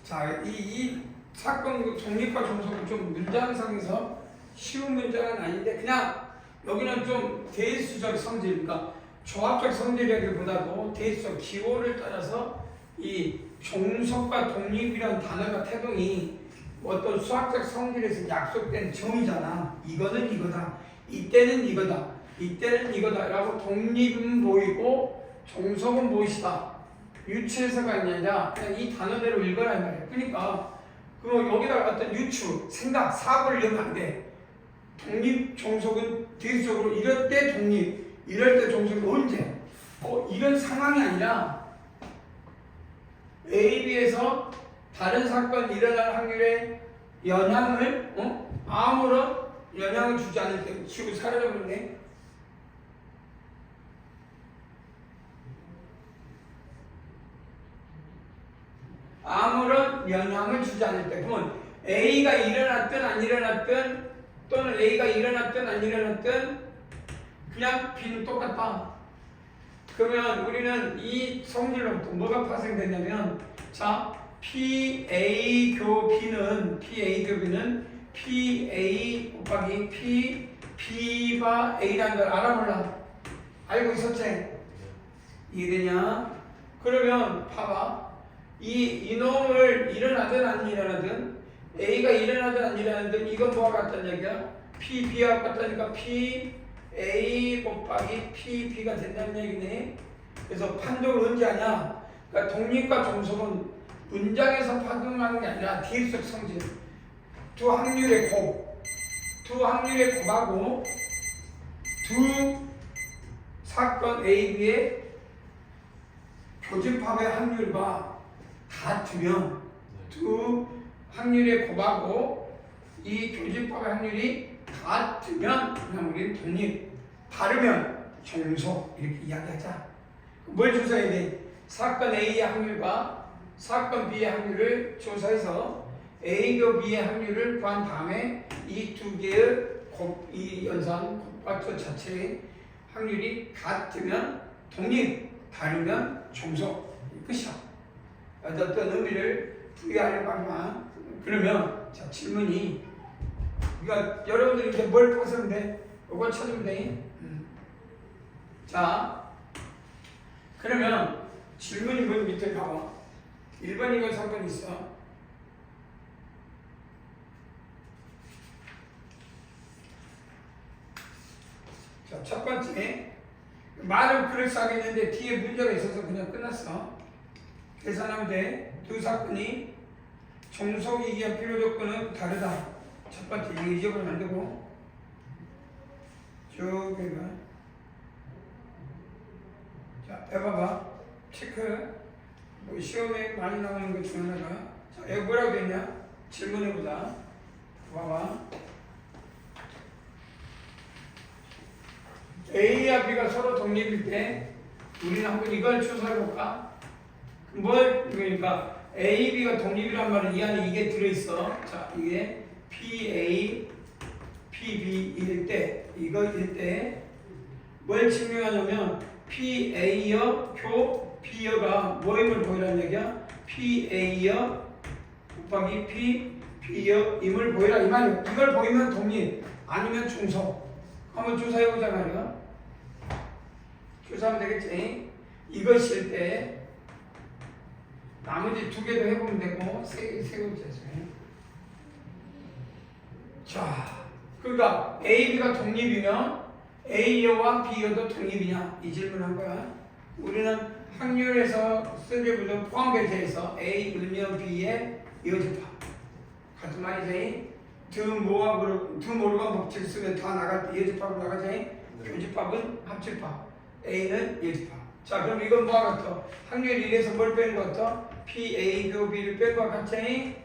자, 이 사건 정립과 종속은 좀 문장상에서 쉬운 문장은 아닌데 그냥 여기는 좀 대수적 성질, 그러니까 조합적 성질이라기보다도 대수적 기호를 따라서 이 종속과 독립이라는 단어가 태동이 어떤 수학적 성질에서 약속된 정의잖아. 이거는 이거다. 이때는 이거다. 이때는 이거다. 라고 독립은 보이고 종속은 무엇이다. 유추해서가 아니라 그냥 이 단어대로 읽어라 말이야. 그러니까 여기다가 어떤 유추, 생각, 사고를 넣으면 안 돼. 독립, 종속은 대수적으로 이럴 때 독립, 이럴 때 종속이 언제? 이런 상황이 아니라 A, B에서 다른 사건이 일어날 확률에 영향을 아무런 영향을 주지 않을 때 지구 사라져버리네. 아무런 영향을 주지 않을 때. 그러면 A가 일어났든 안 일어났든 또는 A가 일어났든 안 일어났든 그냥 B는 똑같다. 그러면 우리는 이 성질로부터 뭐가 파생되냐면 자 PA 교 B는 PA 곱하기 P B가 A라는 걸 알아 몰라? 알고 있었지? 이해되냐? 그러면 봐봐. 이놈을 일어나든 안 일어나든 A가 일어나든 안 일어나든 이건 뭐와 같다는 얘기야? PB하고 같다니까 PA 곱하기 PB가 된다는 얘기네. 그래서 판독을 언제 하냐? 그러니까 독립과 종속은 문장에서 판독하는 게 아니라 뒤에서 성질. 두 확률의 곱하고 두 사건 A, B의 교집합의 확률과 같으면 두 확률의 곱하고 이 교집합의 확률이 같으면 그냥 우리는 독립, 다르면 종속 이렇게 이야기하자. 뭘 조사해야 돼? 사건 A의 확률과 사건 B의 확률을 조사해서 A교 B의 확률을 구한 다음에 이 두 개의 이 연산 곱합 자체의 확률이 같으면 독립, 다르면 종속. 끝이야. 어떤 의미를 부여하려고 하지만 그러면 자 질문이 그러니까 여러분들이 이제 뭘 파서인데 이걸 찾으면 돼. 자 그러면 질문이 뭐 밑에 나와. 1번이고 3번 있어. 자, 첫 번째 말은 그럴싸하게 했는데 뒤에 문제가 있어서 그냥 끝났어. 계산하면 돼. 두 사건이 종속이기 위한 필요 조건은 다르다. 첫 번째 이거 잊어버리면 안 되고 쭉 해봐. 자, 해봐봐. 체크. 뭐 시험에 많이 나오는 것 중 하나가 자, 여기 뭐라고 되냐? 질문해보자. 봐봐. A와 B가 서로 독립일 때 우리는 한번 이걸 조사해볼까? 그러니까 A, B가 독립이란 말은 이 안에 이게 들어있어. 자, 이게 PA, PB일 때 이거일 때 뭘 증명하냐면 PA여 교 B여가 뭐임을 보이라는 얘기야? PA여 곱하기 PB여임을 보이라 이 말이야. 이걸 보이면 독립, 아니면 종속. 한번 조사해보자 말이야. 조사하면 되겠지? 이것일 때 나머지 두 개도 해보면 되고 세 번째죠. 자, 그러니까 A, B가 독립이면 A여와 B여도 독립이냐? 이 질문한 거야. 우리는 확률에서 쓰려면 포함계제에서 A, 을면 B의 이어집합 같은 말이지. 두 모르가 목질 쓰면 다 나갈 때 이어집합으로 나가지. 교집합은 합집합. A는 이어집합. 자, 그럼 이건 뭐와 같아? 확률 1에서 뭘 뺀 것 같아? PA 교 B를 뺀 것 같지?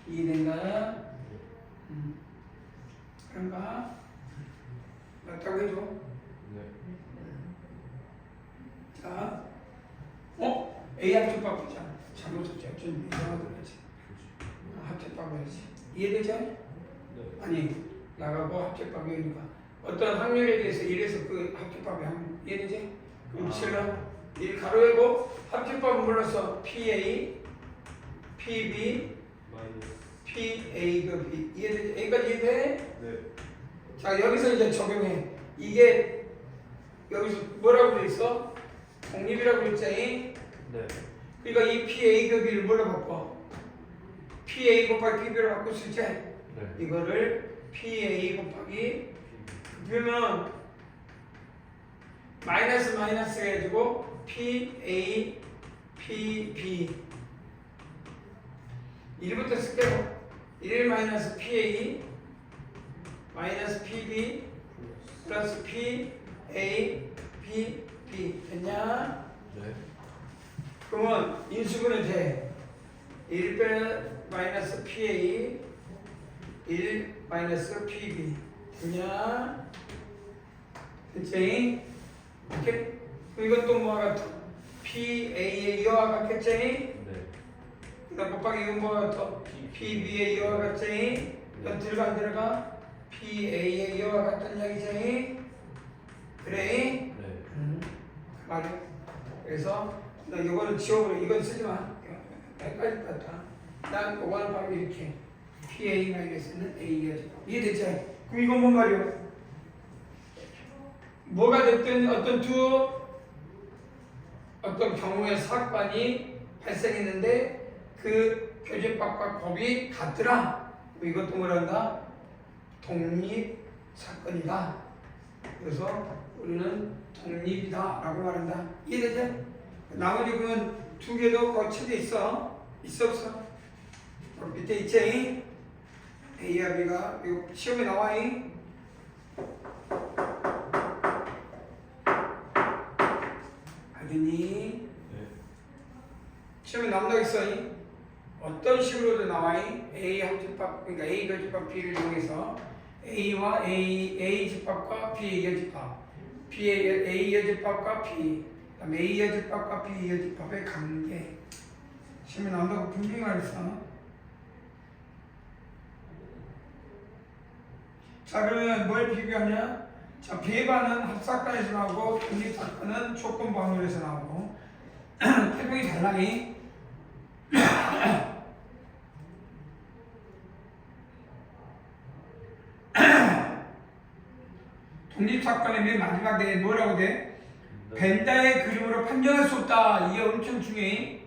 이해된가? 그런가? 맞다고 해줘. 자, A 합집합 보자. 잘못했지. 좀 이상하다 그러지. 합집합 해야지. 이해되죠? 아니, 나가고 합집합이니까 어떤 확률에 대해서 1에서 그 합집합의 확률 이해되지? 그럼 실로 1 가로열고 합집합은 몰라서 PA, PB, PA 그 B 이해되지? 여기까지 이해돼? 네. 자, 여기서 이제 적용해. 이게 여기서 뭐라고 돼 있어? 독립이라고 그랬지? 네. 그러니까 이 PA 그 B를 뭘로 바꿔? PA 곱하기 PB로 바꿀 수 있지? 네. 이거를 PA 곱하기 그러면 마이너스 해가지고 PA, PB 1부터 쓸게요. 1 마이너스 PA 마이너스 PB 플러스 PA, PB 됐냐? 네. 그러면 인수분해 돼. 1 마이너스 PA 1 마이너스 PB 됐냐? 됐지? 이렇게 이건 또 뭐와 같아? PA의 이와 같겠지? 네. 그 다음 곱하기 이건 뭐와 같아? PB의 이와 같지? 이건 들어가 안 들어가? PA의 이와 같은 이야기지? 그래? 네. 맞아. 그래서 나 이거는 지워버려. 이건 쓰지 마. 헷갈릴 것 같아. 난 이거는 바로 이렇게 PA 마이너스는 A가 이해되지? 그럼 이건 뭔 말이야? 뭐가 됐든 어떤 경우에 사건이 발생했는데 그 교집합과 곱이 같더라. 이것도 뭐란다? 독립 사건이다. 그래서 우리는 독립이다 라고 말한다. 이해되죠? 나머지 그건 두 개도 거쳐져 있어. 있어 없어? 밑에 있지? A와 B가 이거 시험에 나와. 알겠니? 네. 시험에 나온다고 했어. 어떤 식으로도 나와. A 합집합, 그러니까 A 교집합 B를 이용해서 A와 A 집합과 B 여집합, B의 A 여집합과 B, 그다음에 A 여집합과 B 여집합의 관계. 시험에 나온다고 분명히 말했어. 자, 그러면 뭘 비교하냐? 자, 배반은 합사건에서 나오고 독립사건은 조건부합률에서 나오고 태동이 달라니. 독립사건의 맨 마지막에 뭐라고 돼? 벤다의 그림으로 판정할 수 없다. 이게 엄청 중요해.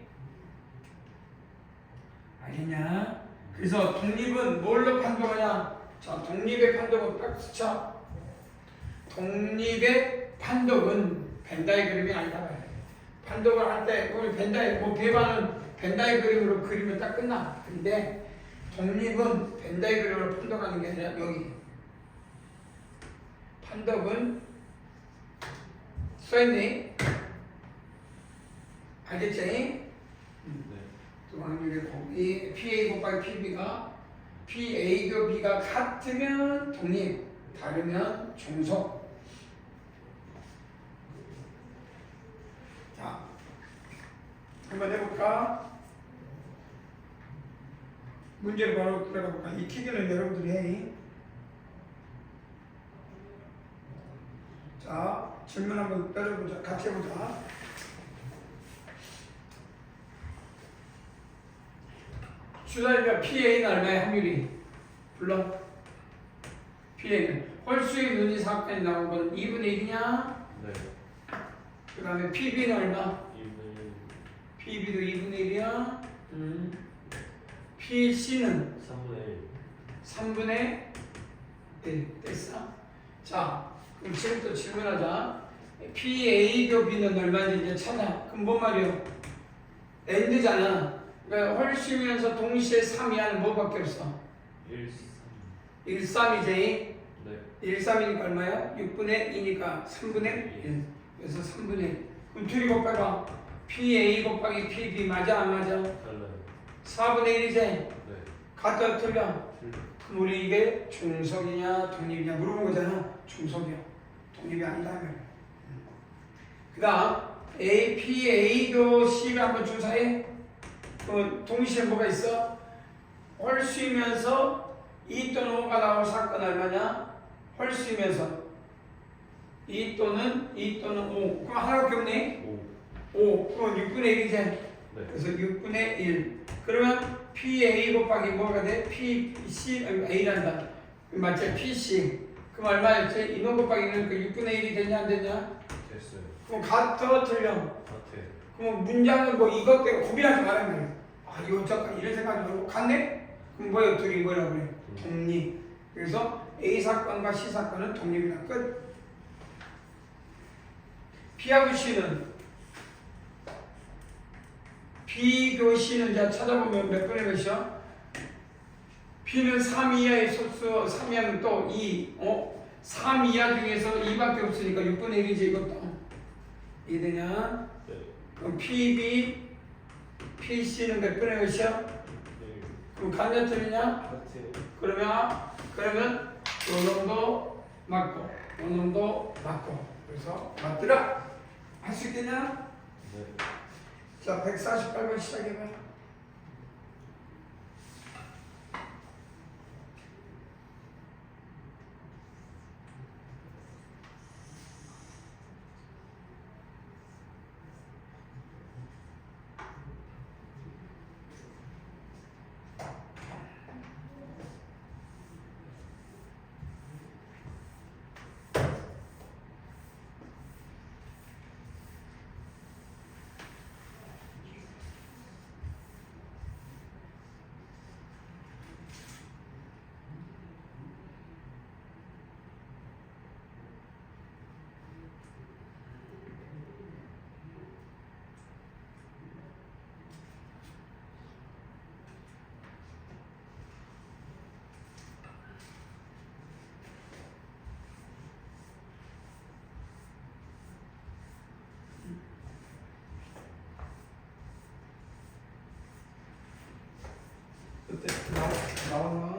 알겠냐? 그래서 독립은 뭘로 판독하냐? 자, 독립의 판독은 딱 쳐. 독립의 판독은 벤다의 그림이 아니다. 판독을 할 때 우리 벤다의 배반은 벤다의 그림으로 그리면 딱 끝나. 근데 독립은 벤다의 그림으로 판독하는 게 아니라 여기 판독은 써있네. 알겠지? 네. 또 확률의 곱이 PA 곱하기 PB가 PA교 B가 같으면 독립, 다르면 종속. 자, 한번 해볼까? 문제를 바로 들어가 볼까? 이 퀴즈는 여러분들이 해. 자, 질문 한번 때려보자. 같이 해보자. 주사위가 PA는 얼마의 확률이? 불러. PA는 홀수의 논의 사건이 나온 건 2분의 1이냐? 네. 그 다음에 PB는 얼마? 2분의 PB도 2분의 1이야. PC는 3분의 3분의 1. 됐어? 자, 그럼 지금부터 질문하자. PA교 B는 얼마인지 이제 찾아. 그럼 뭔 말이야? AND잖아. 그러니까 홀수면서 동시에 3 이하는 뭐밖에 없어? 1, 1, 3이지? 네. 1, 3이니까 얼마야? 6분의 2니까 3분의 1. 그래서 3분의 1. 그럼 둘이 곱해봐. PA 곱하기 PB 맞아 안 맞아? 달라요. 4분의 1이지? 네. 같아 틀려? 틀려. 그럼 우리 이게 종속이냐 독립이냐 물어본 거잖아. 종속이야. 독립이 아니다. 그 다음 PA도 C를 한번 조사해. 그 동시에 뭐가 있어? 홀수이면서 2 또는 5가 나올 사건 얼마냐? 홀수이면서 2 또는 5. 그럼 하나밖에 없네? 5. 그럼 6분의 1이지? 네. 그래서 6분의 1. 그러면 PA 곱하기 뭐가 돼? PC, A란다. 맞지? PC. 그럼 얼마였지? 이놈 곱하기 이놈 6분의 1이 되냐 안 되냐? 됐어요. 그럼 같아 틀려? 같아요. 그럼 문장은 뭐 이것 때문에 고민하지 말아야 돼. 아 이거 잠깐 이런 생각이 들고 갔네? 그럼 뭐야 둘이 뭐라고 그래? 독립. 그래서 A 사건과 C 사건은 독립이다. 끝. B하고 C는 B교 C는 자 찾아보면 몇 분의 몇이야? B는 3 이하의 소수, 3 이하면 또 2, 3 이하 중에서 2밖에 없으니까 6분의 1이지 이것도. 이해되냐? 네. 그럼 PB, PC는 몇 분의 몇이야? 네. 그럼 간접점이냐? 같아요. 그러면 요 놈도 맞고 요 놈도 맞고 그래서 맞더라. 할 수 있겠냐? 네. 자 148번 시작해봐. 끝에. 나와.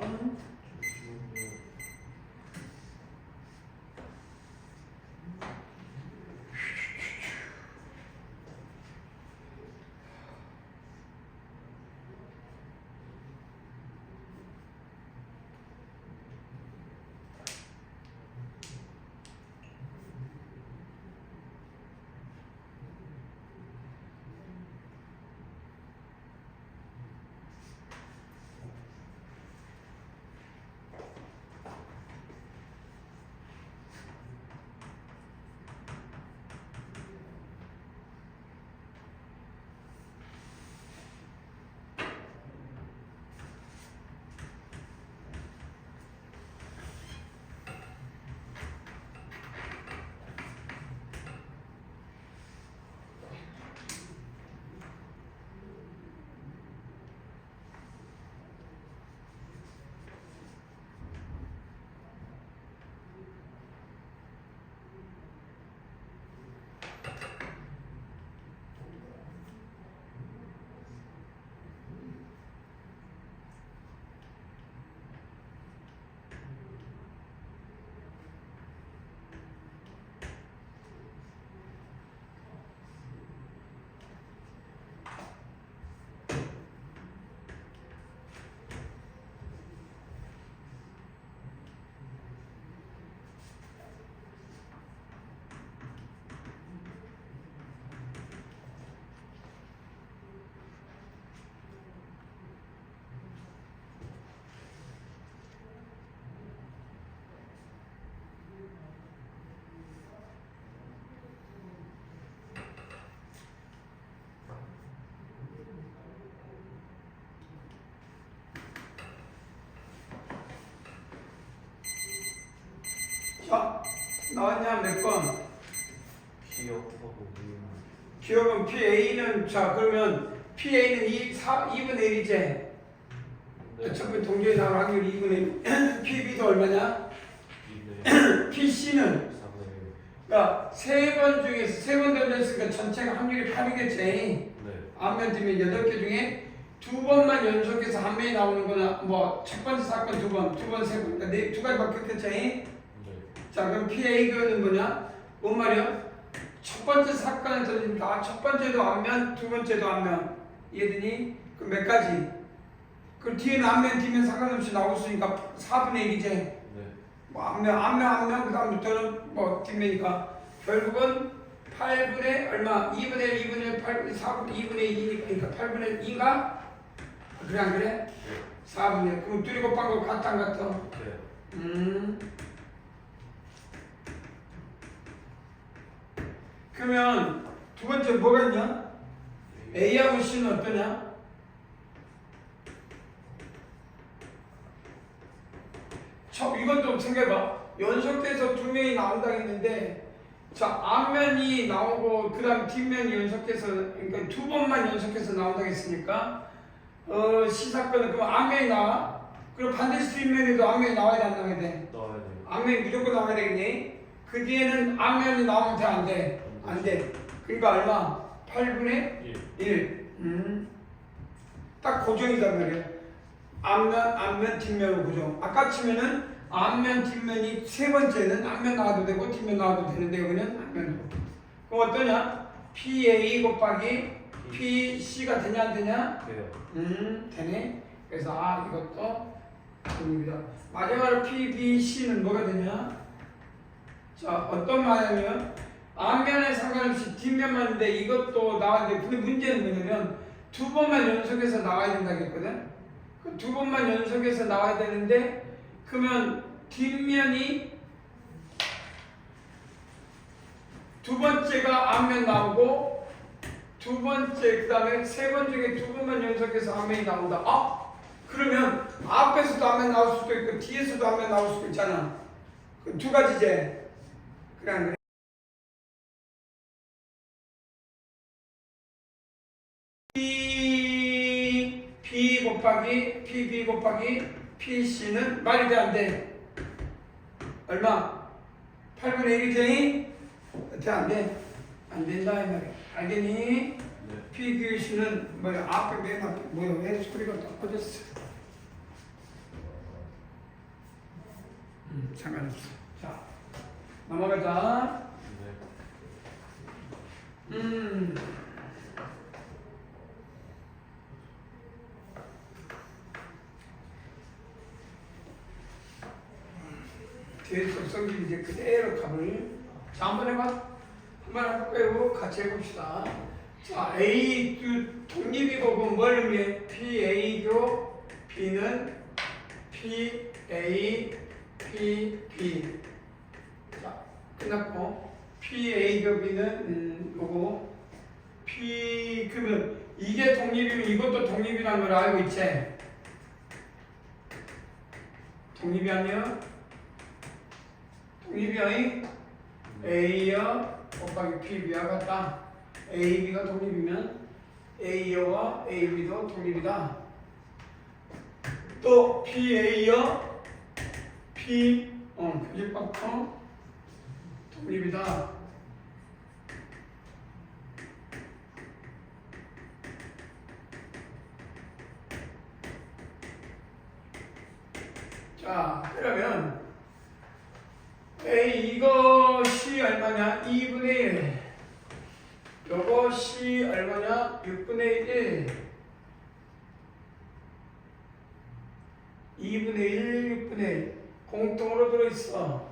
자, 나왔냐 몇 번? 기억하고 기억은 PA는 자 그러면 PA는 2분의 1이지? 네. 첫 번째 동조에 나올 확률이 2분의 1 PB도 얼마냐? 네. PC는 4분의 그러니까 세 번 중에서 세 번 던졌으니까 전체가 확률이 8이겠지? 1. 네. 앞면 뒷면 8개 중에 두 번만 연속해서 한 명이 나오는 거나 뭐 첫 번째 사건 두 번, 세 번, 그러니까 두 가지밖에 없겠지? 네. 자 그럼 PA교는 뭐냐? 뭔 말이야? 첫 번째 사건을 던지니까 첫 번째도 앞면, 두 번째도 앞면 이해되니? 그럼 몇 가지? 그 뒤에는 앞면, 뒷면 상관없이 나올 수 있으니까 4분의 1이지? 네. 뭐 앞면 그 다음부터는 뭐 뒷면이니까 결국은 8분의 얼마? 2분의 1, 2분의 1, 8분의 4분의 2분의 2니까 8분의 2인가? 그래 안 그래? 네. 4분의 1. 그럼 둘이 곱한 거 같아 안 같아? 네. 그러면 두 번째 뭐가 있냐? A하고 C는 어떠냐? 이것도 생각해봐. 연속돼서 두 명이 나온다 했는데 자 앞면이 나오고 그 다음 뒷면이 연속해서 그러니까 두 번만 연속해서 나온다 했으니까 C사건은 그럼 앞면이 나와? 그리고 반드시 뒷면에도 앞면이 나와야 돼 안 나와야 돼? 나와야 돼요. 앞면이 무조건 나와야 되겠니? 그 뒤에는 앞면이 나오면 돼 안 돼? 안 돼. 그러니까 얼마? 8분의 1. 딱 고정이단 말이야. 앞면, 뒷면으로 고정. 아까 치면은 앞면, 뒷면이 세 번째는 앞면 나와도 되고 뒷면 나와도 되는데 여기는 앞면으로. 그럼 어떠냐? PA 곱하기 PC가 되냐 안 되냐? 돼요. 되네. 그래서 이것도 됩니다. 마지막으로 PBC는 뭐가 되냐? 자 어떤 말이냐면 앞면에 상관없이 뒷면만인데 이것도 나와야 돼. 근데 문제는 뭐냐면 두 번만 연속해서 나와야 된다고 했거든. 그 두 번만 연속해서 나와야 되는데 그러면 뒷면이 두 번째가 앞면 나오고 두 번째 그 다음에 세 번 중에 두 번만 연속해서 앞면이 나온다. 그러면 앞에서도 앞면 나올 수도 있고 뒤에서도 앞면 나올 수도 있잖아. 그 두 가지지. 그래 안 그래? P 곱하기 PB 곱하기 PC는 말이 돼 안 돼? 얼마? 8분의 1이지? 돼 안 돼? 안 된다 이 말이야. 알겠니? 네. PBC는 뭐야? 앞에 맨 앞에 뭐야? 왜 소리가 다 꺼졌어? 상관없어. 자, 넘어가자. 네. 뒤에 속성질 이제 그대로 가볼. 자, 한번 해봐. 한번 해볼까요? 같이 해봅시다. 자, A 독립이고 뭘 의미해? PA교 B는 PA, PB. 자, 끝났고 PA교 B는 요거 P 그러면 이게 독립이면 이것도 독립이라는 걸 알고 있지? 독립이 아니야? 독립이야? A여 곱하기 PB와 같다. AB가 독립이면 A여와 AB도 독립이다. 또 PA여 교집합도 독립이다. 자, 그러면 A 이것이 얼마냐? 2분의 1. 요것이 얼마냐? 6분의 1. 2분의 1, 6분의 1. 공통으로 들어있어.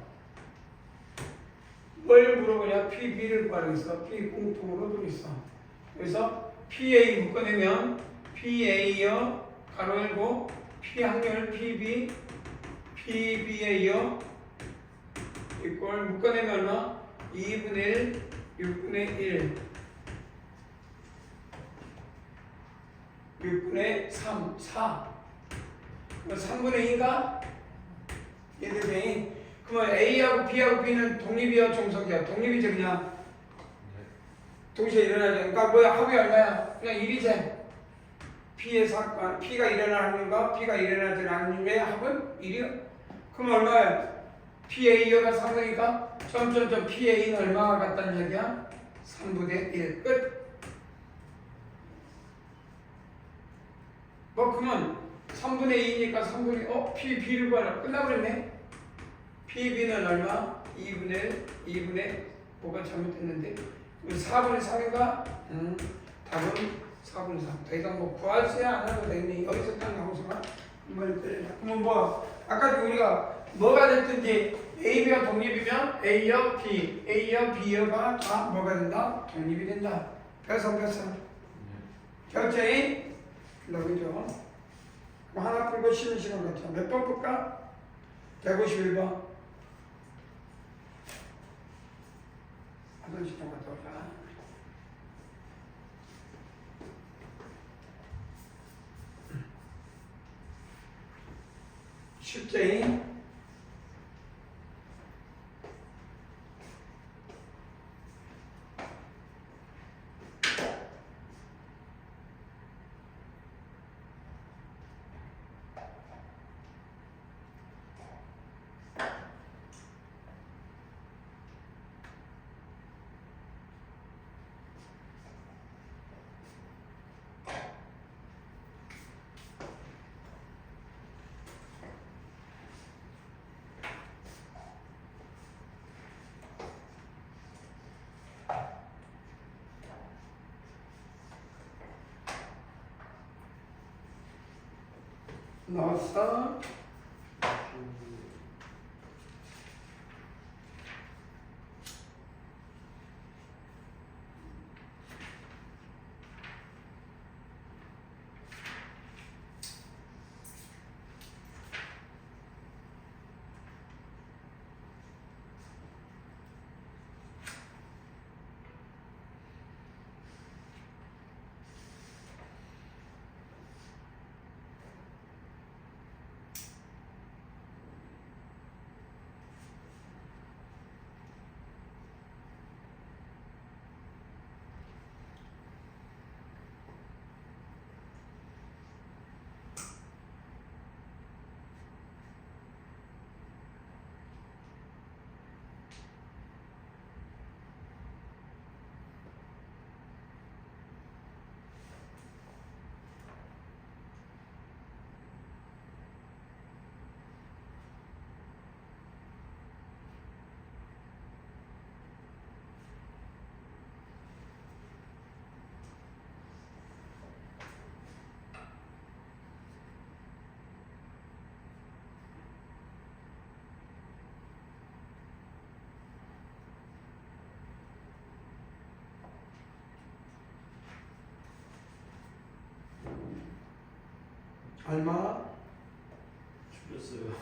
뭘 물어보냐? PB를 구하고 있어. P 공통으로 들어있어. 그래서 PA 묶어내면 PA여 가로 열고 P 항열 PB PBA여 이걸 묶어내면 얼마? 2분의 1, 6분의 1 6분의 3, 4 그럼 3분의 2인가? 얘들이 그러면 A하고 B하고 B는 독립이야 종속이야? 독립이지 그냥 동시에 일어나죠. 그러니까 뭐야 합이 얼마야? 그냥 1이지. P의 사건 P가 일어나는 거 P가 일어나지 않는 게 합은 1이야. 그럼 얼마야? PA가 3이니까 점점점 PA는 얼마가 같다는 얘기야? 3분의 1 끝. 뭐 그러면 3분의 2니까 3분의 PB를 구하라. 끝나버렸네. PB는 얼마? 2분의 2분의 뭐가 잘못됐는데 4분의 3인가? 답은 4분의 3. 더 이상 뭐 구하지 않아도 되니 여기서 딱 나오지만 그러면 뭐 아까 우리가 뭐가 됐든지 AB가 독립이면 A여 B, A여 B여가 다 뭐가 된다? 독립이 된다. 그래서 결제인 그죠? 그럼 하나 풀고 쉬는 시간 같죠. 몇 번 풀까? 151번. 화장실 좀 갔다 오자. 쉽제인 나왔어. 얼마? 줄였어요.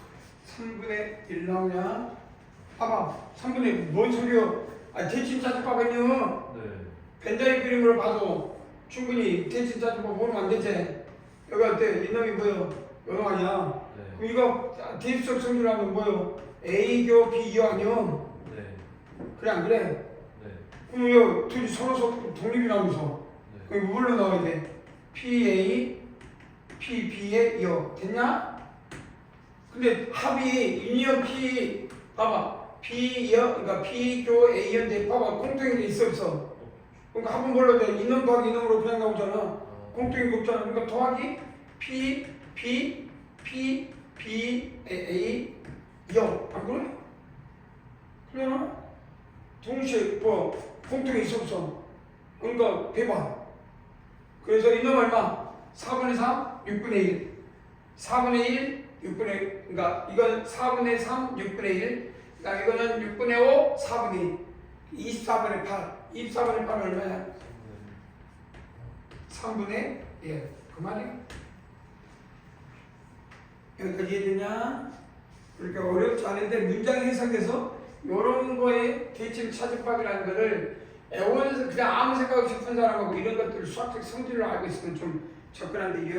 3분의 1 나오냐? 봐봐. 3분의 1. 뭔 소리야? 아, 대칭 사주법은요. 네. 벤자의 그림으로 봐도 충분히 대칭 사주법 보면 안 되지. 여기 할 때 이놈이 뭐요? 이거 아니야. 네. 그럼 이거 대입적 성질하면 뭐요? A교 B교 아니요? 네. 그래 안 그래? 네. 그럼 이거 둘이 서로 독립이라면서 네. 그럼 뭘로 나와야 돼? PA, PB의 이어 됐냐? 근데 합이 인이어 P 봐봐 B이어 그러니까 B교 A인데 봐봐 공통인 게 있어 없어? 그러니까 합은 뭘로 돼? 이놈 더하기 이놈으로 그냥 나오잖아. 공통인 게 없잖아. 그러니까 더하기 P, P, P, B, A, 이어 안 그래? 그러나 동시에 뭐 공통이 있어 없어? 그러니까 배반. 그래서 이놈 얼마? 4분의 3, 6분의 1. 4분의 1, 6분의 그러니까 이건 4분의 3, 6분의 1. 그다음 이거는 6분의 5, 4분의 2. 24분의 8. 24분의 8은 얼마야? 3분의 1. 그만해. 여기까지 이해되냐? 그러니까 어렵지 않은데 문장 해석에서 이런 거에 대칭 차집법이라는 거를 애원해서 그냥 아무 생각 없이 푼 사람하고 이런 것들을 수학적 성질로 알고 있으면 좀 접근하는데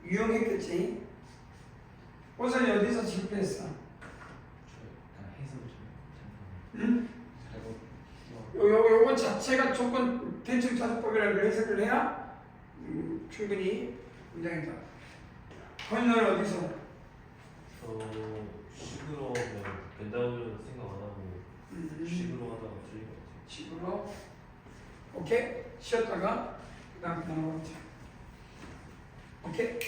유용했겠지. 호선이 어디서 실패했어? 응? 요거 자체가 조건 대칭 차집법이라는 걸 해석을 해야 충분히 문장이다. 허인은 어디서? 저 식으로 그냥 벤다우는 생각 안 하고 식으로 하다가 틀린 것 같아요. 식으로 오케이 쉬었다가 그 다음 넘어가자. 오케이.